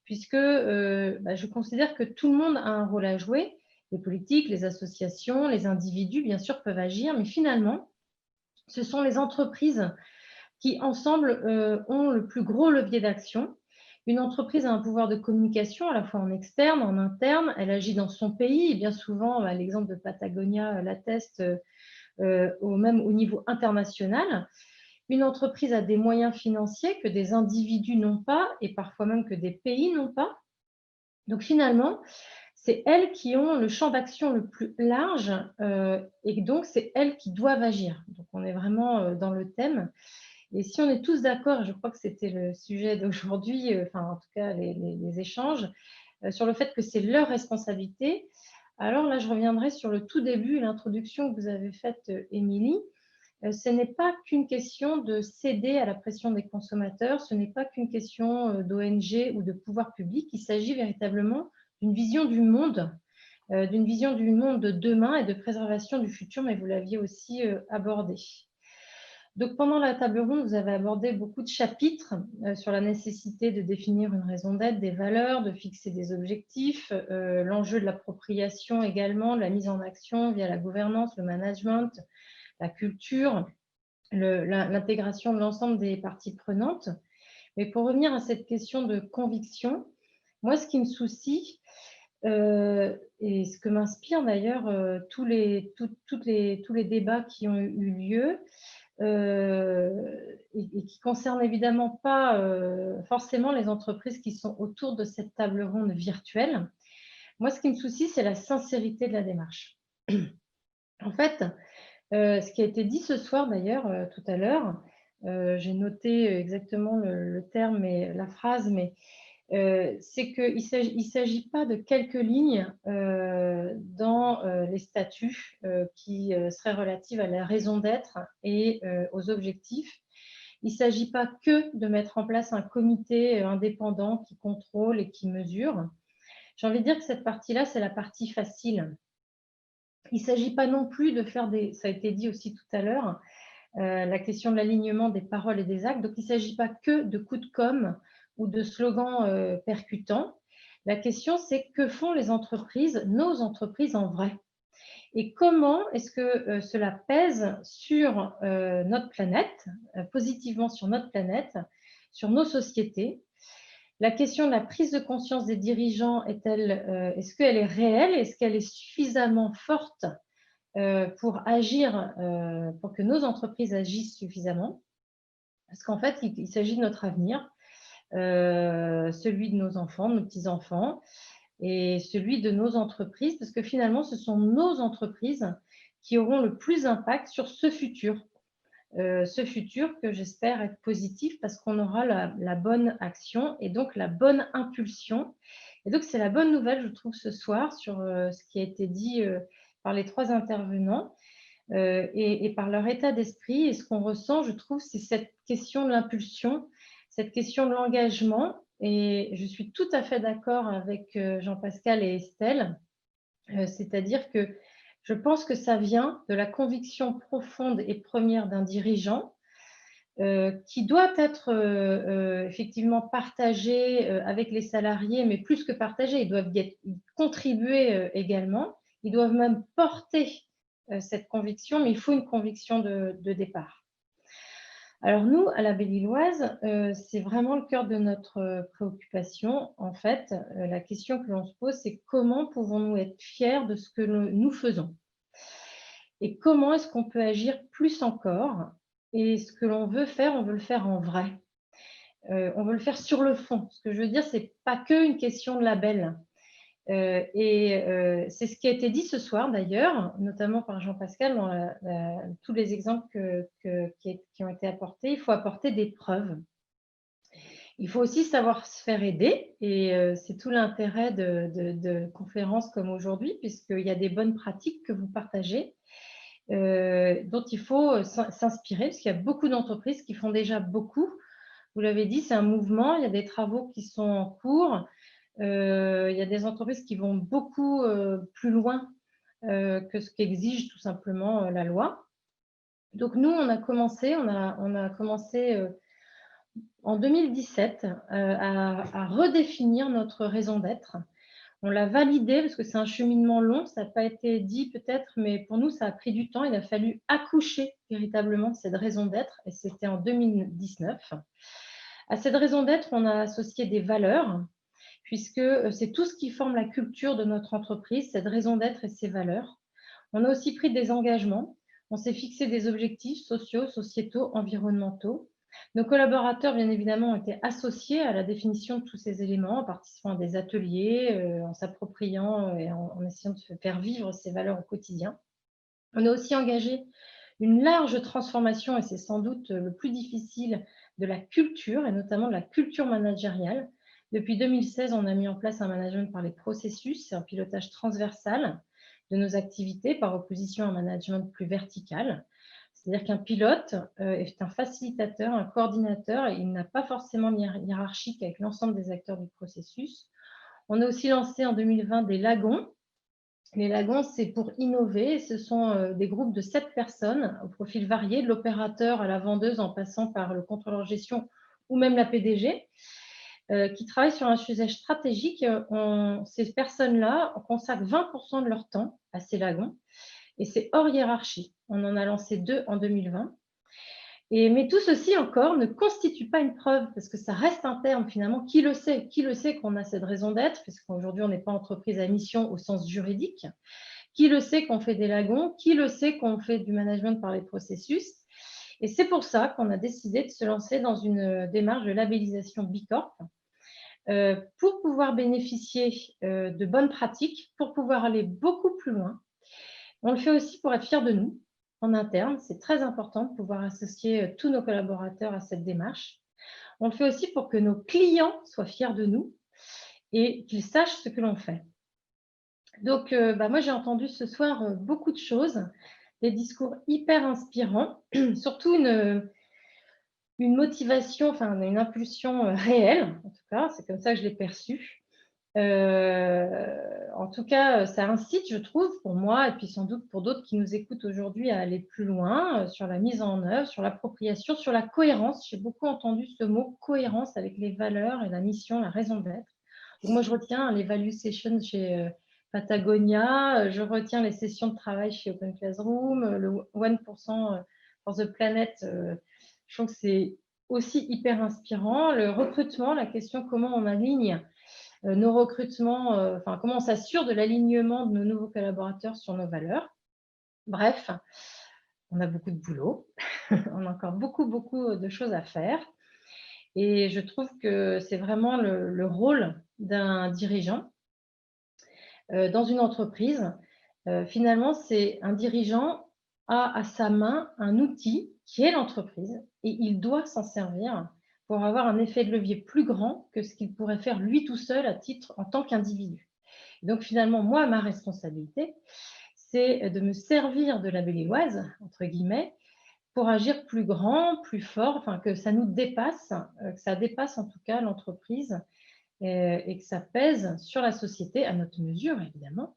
Speaker 8: puisque je considère que tout le monde a un rôle à jouer. Les politiques, les associations, les individus, bien sûr, peuvent agir, mais finalement, ce sont les entreprises qui, ensemble, ont le plus gros levier d'action. Une entreprise a un pouvoir de communication à la fois en externe, en interne. Elle agit dans son pays. Et bien souvent, l'exemple de Patagonia l'atteste, même au niveau international. Une entreprise a des moyens financiers que des individus n'ont pas, et parfois même que des pays n'ont pas. Donc finalement, c'est elles qui ont le champ d'action le plus large, et donc c'est elles qui doivent agir. Donc on est vraiment dans le thème. Et si on est tous d'accord, et je crois que c'était le sujet d'aujourd'hui, enfin en tout cas les échanges, sur le fait que c'est leur responsabilité, alors là je reviendrai sur le tout début, l'introduction que vous avez faite, Émilie. Ce n'est pas qu'une question de céder à la pression des consommateurs, ce n'est pas qu'une question d'ONG ou de pouvoir public, il s'agit véritablement d'une vision du monde de demain et de préservation du futur, mais vous l'aviez aussi abordé. Donc, pendant la table ronde, vous avez abordé beaucoup de chapitres sur la nécessité de définir une raison d'être, des valeurs, de fixer des objectifs, l'enjeu de l'appropriation également, de la mise en action via la gouvernance, le management, la culture, l'intégration de l'ensemble des parties prenantes. Mais pour revenir à cette question de conviction, moi, ce qui me soucie, et ce que m'inspirent d'ailleurs tous les débats qui ont eu lieu, et qui ne concerne évidemment pas forcément les entreprises qui sont autour de cette table ronde virtuelle. Moi, ce qui me soucie, c'est la sincérité de la démarche. En fait, ce qui a été dit ce soir d'ailleurs, tout à l'heure, j'ai noté exactement le terme et la phrase, mais c'est qu'il ne s'agit pas de quelques lignes dans les statuts qui seraient relatives à la raison d'être et aux objectifs. Il ne s'agit pas que de mettre en place un comité indépendant qui contrôle et qui mesure. J'ai envie de dire que cette partie-là, c'est la partie facile. Il ne s'agit pas non plus de faire ça a été dit aussi tout à l'heure, la question de l'alignement des paroles et des actes. Donc, il ne s'agit pas que de coups de com' ou de slogans percutants. La question, c'est que font les entreprises, nos entreprises en vrai? et comment est-ce que cela pèse sur notre planète, positivement sur notre planète, sur nos sociétés. La question de la prise de conscience des dirigeants est-ce qu'elle est réelle? Est-ce qu'elle est suffisamment forte pour agir, pour que nos entreprises agissent suffisamment? Parce qu'en fait, il s'agit de notre avenir, celui de nos enfants, de nos petits-enfants, et celui de nos entreprises, parce que finalement, ce sont nos entreprises qui auront le plus d'impact sur ce futur que j'espère être positif parce qu'on aura la bonne action et donc la bonne impulsion. Et donc, c'est la bonne nouvelle, je trouve, ce soir sur ce qui a été dit par les 3 intervenants et par leur état d'esprit. Et ce qu'on ressent, je trouve, c'est cette question de l'impulsion, cette question de l'engagement. Et je suis tout à fait d'accord avec Jean-Pascal et Estelle, c'est-à-dire que je pense que ça vient de la conviction profonde et première d'un dirigeant qui doit être effectivement partagé avec les salariés, mais plus que partagé, ils doivent y contribuer également. Ils doivent même porter cette conviction, mais il faut une conviction de départ. Alors nous, à la Belle-Îloise, c'est vraiment le cœur de notre préoccupation. En fait, la question que l'on se pose, c'est comment pouvons-nous être fiers de ce que nous faisons? Et comment est-ce qu'on peut agir plus encore? Et ce que l'on veut faire, on veut le faire en vrai. On veut le faire sur le fond. Ce que je veux dire, ce n'est pas qu'une question de label. C'est ce qui a été dit ce soir d'ailleurs, notamment par Jean-Pascal dans tous les exemples qui ont été apportés. Il faut apporter des preuves. Il faut aussi savoir se faire aider et c'est tout l'intérêt de conférences comme aujourd'hui, puisqu'il y a des bonnes pratiques que vous partagez, dont il faut s'inspirer, parce qu'il y a beaucoup d'entreprises qui font déjà beaucoup. Vous l'avez dit, c'est un mouvement, il y a des travaux qui sont en cours. Il y a des entreprises qui vont beaucoup plus loin que ce qu'exige tout simplement la loi. Donc nous, on a commencé en 2017 à redéfinir notre raison d'être. On l'a validé parce que c'est un cheminement long, ça n'a pas été dit peut-être, mais pour nous, ça a pris du temps. Il a fallu accoucher véritablement de cette raison d'être et c'était en 2019. À cette raison d'être, on a associé des valeurs, puisque c'est tout ce qui forme la culture de notre entreprise, cette raison d'être et ses valeurs. On a aussi pris des engagements, on s'est fixé des objectifs sociaux, sociétaux, environnementaux. Nos collaborateurs, bien évidemment, ont été associés à la définition de tous ces éléments, en participant à des ateliers, en s'appropriant et en essayant de faire vivre ces valeurs au quotidien. On a aussi engagé une large transformation, et c'est sans doute le plus difficile, de la culture, et notamment de la culture managériale. Depuis 2016, on a mis en place un management par les processus et un pilotage transversal de nos activités par opposition à un management plus vertical. C'est-à-dire qu'un pilote est un facilitateur, un coordinateur, et il n'a pas forcément hiérarchique avec l'ensemble des acteurs du processus. On a aussi lancé en 2020 des lagons. Les lagons, c'est pour innover. Ce sont des groupes de 7 personnes au profil varié, de l'opérateur à la vendeuse en passant par le contrôleur de gestion ou même la PDG, qui travaillent sur un sujet stratégique. Ces personnes-là consacrent 20% de leur temps à ces lagons et c'est hors hiérarchie. On en a lancé 2 en 2020. Mais tout ceci encore ne constitue pas une preuve parce que ça reste interne finalement. Qui le sait qu'on a cette raison d'être, parce qu'aujourd'hui on n'est pas entreprise à mission au sens juridique. Qui le sait qu'on fait des lagons? Qui le sait qu'on fait du management par les processus? Et c'est pour ça qu'on a décidé de se lancer dans une démarche de labellisation B Corp pour pouvoir bénéficier de bonnes pratiques, pour pouvoir aller beaucoup plus loin. On le fait aussi pour être fiers de nous en interne. C'est très important de pouvoir associer tous nos collaborateurs à cette démarche. On le fait aussi pour que nos clients soient fiers de nous et qu'ils sachent ce que l'on fait. Donc, moi, j'ai entendu ce soir beaucoup de choses, des discours hyper inspirants, surtout une motivation, enfin une impulsion réelle, en tout cas, c'est comme ça que je l'ai perçu. En tout cas, ça incite, je trouve, pour moi et puis sans doute pour d'autres qui nous écoutent aujourd'hui à aller plus loin sur la mise en œuvre, sur l'appropriation, sur la cohérence. J'ai beaucoup entendu ce mot cohérence avec les valeurs et la mission, la raison d'être. Donc moi, je retiens les value sessions chez Patagonia, je retiens les sessions de travail chez Open Classroom, le 1% for the Planet, je trouve que c'est aussi hyper inspirant. Le recrutement, la question comment on aligne nos recrutements, enfin comment on s'assure de l'alignement de nos nouveaux collaborateurs sur nos valeurs. Bref, on a beaucoup de boulot, on a encore beaucoup de choses à faire. Et je trouve que c'est vraiment le rôle d'un dirigeant dans une entreprise. Finalement, c'est un dirigeant a à sa main un outil qui est l'entreprise et il doit s'en servir pour avoir un effet de levier plus grand que ce qu'il pourrait faire lui tout seul à titre en tant qu'individu. Donc finalement, moi, ma responsabilité, c'est de me servir de la Belliloise, entre guillemets, pour agir plus grand, plus fort, enfin que ça nous dépasse, que ça dépasse en tout cas l'entreprise et que ça pèse sur la société, à notre mesure évidemment,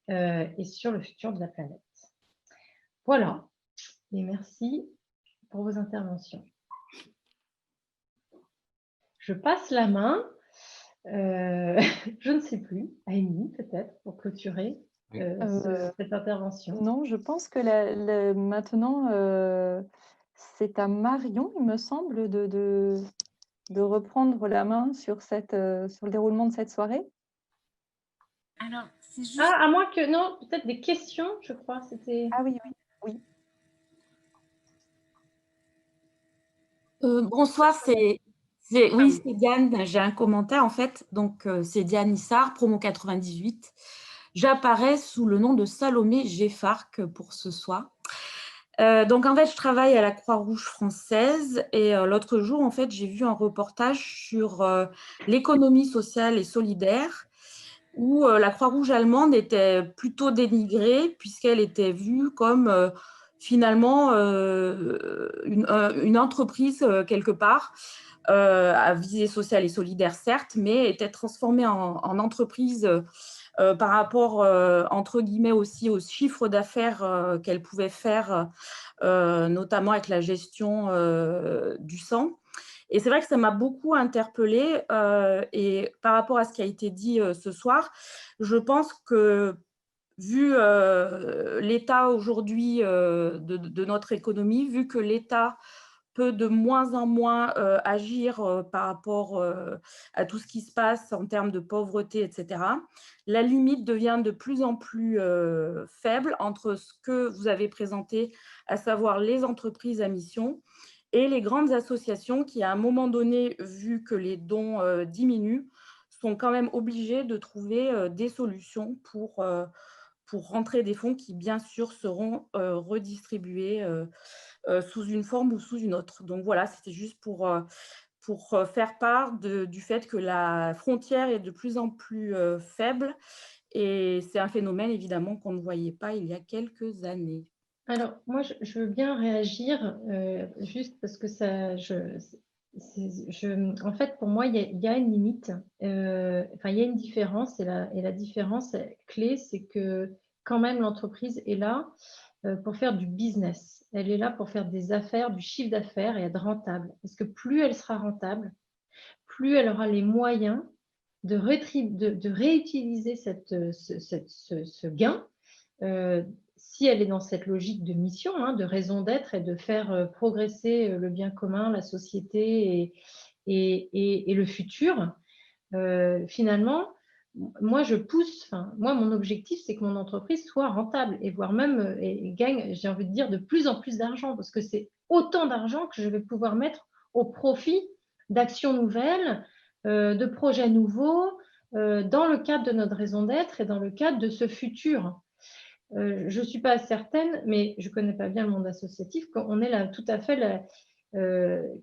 Speaker 8: et sur le futur de la planète. Voilà, et merci pour vos interventions. Je passe la main, je ne sais plus, à Émilie peut-être, pour clôturer cette intervention.
Speaker 2: Non, je pense que maintenant, c'est à Marion, il me semble, de reprendre la main sur le déroulement de cette soirée.
Speaker 5: Alors, c'est juste...
Speaker 8: Ah, à moins que... Non, peut-être des questions, je crois. C'était...
Speaker 2: Ah oui, oui.
Speaker 9: Bonsoir, c'est Diane. J'ai un commentaire en fait. Donc, c'est Diane Issard, promo 98. J'apparais sous le nom de Salomé Geffarc pour ce soir. Donc, en fait, je travaille à la Croix-Rouge française et l'autre jour, en fait, j'ai vu un reportage sur l'économie sociale et solidaire où la Croix-Rouge allemande était plutôt dénigrée puisqu'elle était vue comme finalement une entreprise quelque part à visée sociale et solidaire, certes, mais était transformée en entreprise par rapport, entre guillemets, aussi au chiffre d'affaires qu'elle pouvait faire, notamment avec la gestion du sang. Et c'est vrai que ça m'a beaucoup interpellée et par rapport à ce qui a été dit ce soir, je pense que vu l'état aujourd'hui de notre économie, vu que l'État peut de moins en moins agir par rapport à tout ce qui se passe en termes de pauvreté, etc., la limite devient de plus en plus faible entre ce que vous avez présenté, à savoir les entreprises à mission, et les grandes associations qui, à un moment donné, vu que les dons diminuent, sont quand même obligées de trouver des solutions pour rentrer des fonds qui, bien sûr, seront redistribués sous une forme ou sous une autre. Donc voilà, c'était juste pour faire part du fait que la frontière est de plus en plus faible et c'est un phénomène, évidemment, qu'on ne voyait pas il y a quelques années.
Speaker 8: Alors, moi, je veux bien réagir, juste parce que ça, en fait, pour moi, il y a une limite, enfin, il y a une différence, et la différence clé, c'est que quand même, l'entreprise est là pour faire du business. Elle est là pour faire des affaires, du chiffre d'affaires et être rentable. Parce que plus elle sera rentable, plus elle aura les moyens de réutiliser ce gain si elle est dans cette logique de mission, de raison d'être et de faire progresser le bien commun, la société et le futur. Finalement, moi, moi, mon objectif, c'est que mon entreprise soit rentable et voire même et gagne, j'ai envie de dire, de plus en plus d'argent parce que c'est autant d'argent que je vais pouvoir mettre au profit d'actions nouvelles, de projets nouveaux, dans le cadre de notre raison d'être et dans le cadre de ce futur. Je ne suis pas certaine, mais je ne connais pas bien le monde associatif, qu'on est là tout à fait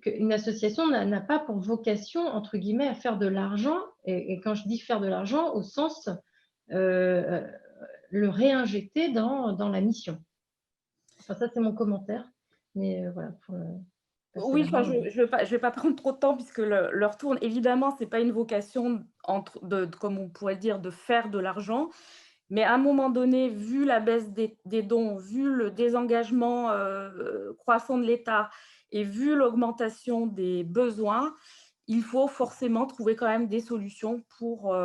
Speaker 8: qu'une association n'a pas pour vocation, entre guillemets, à faire de l'argent, et quand je dis faire de l'argent, au sens le réinjecter dans la mission. Enfin, ça, c'est mon commentaire, mais voilà.
Speaker 9: Oui, enfin, je ne vais pas prendre trop de temps puisque l'heure tourne. Évidemment, ce n'est pas une vocation, comme on pourrait dire, de faire de l'argent. Mais à un moment donné, vu la baisse des dons, vu le désengagement croissant de l'État et vu l'augmentation des besoins, il faut forcément trouver quand même des solutions pour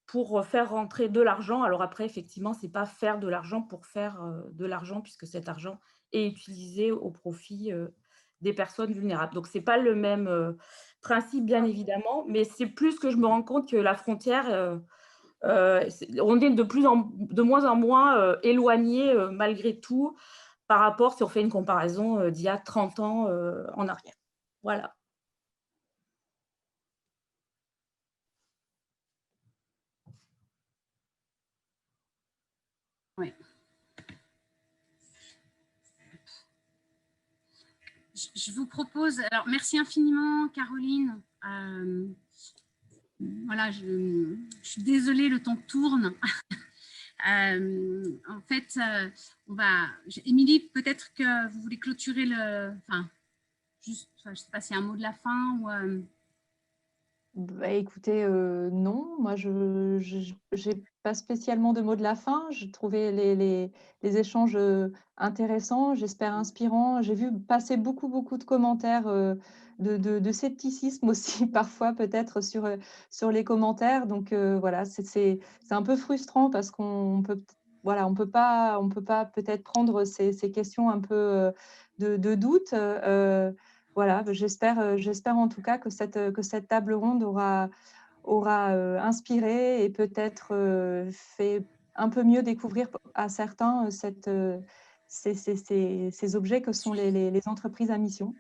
Speaker 9: pour faire rentrer de l'argent. Alors après, effectivement, ce n'est pas faire de l'argent pour faire de l'argent, puisque cet argent est utilisé au profit des personnes vulnérables. Donc, ce n'est pas le même principe, bien évidemment, mais c'est plus que je me rends compte que la frontière, on est de moins en moins éloigné malgré tout par rapport, si on fait une comparaison d'il y a 30 ans en arrière. Voilà.
Speaker 5: Oui. Je vous propose, alors merci infiniment Caroline. Voilà, je suis désolée, le temps tourne. En fait, Émilie, peut-être que vous voulez clôturer je ne sais pas s'il y a un mot de la fin ou.
Speaker 2: Bah, écoutez, non, moi je n'ai pas spécialement de mots de la fin. J'ai trouvé les échanges intéressants, j'espère inspirants. J'ai vu passer beaucoup de commentaires de scepticisme aussi, parfois peut-être sur les commentaires. Donc voilà, c'est un peu frustrant parce qu'on peut, voilà, on peut pas peut-être prendre ces questions un peu de doute. Voilà, j'espère en tout cas que cette table ronde aura inspiré et peut-être fait un peu mieux découvrir à certains ces objets que sont les entreprises à mission.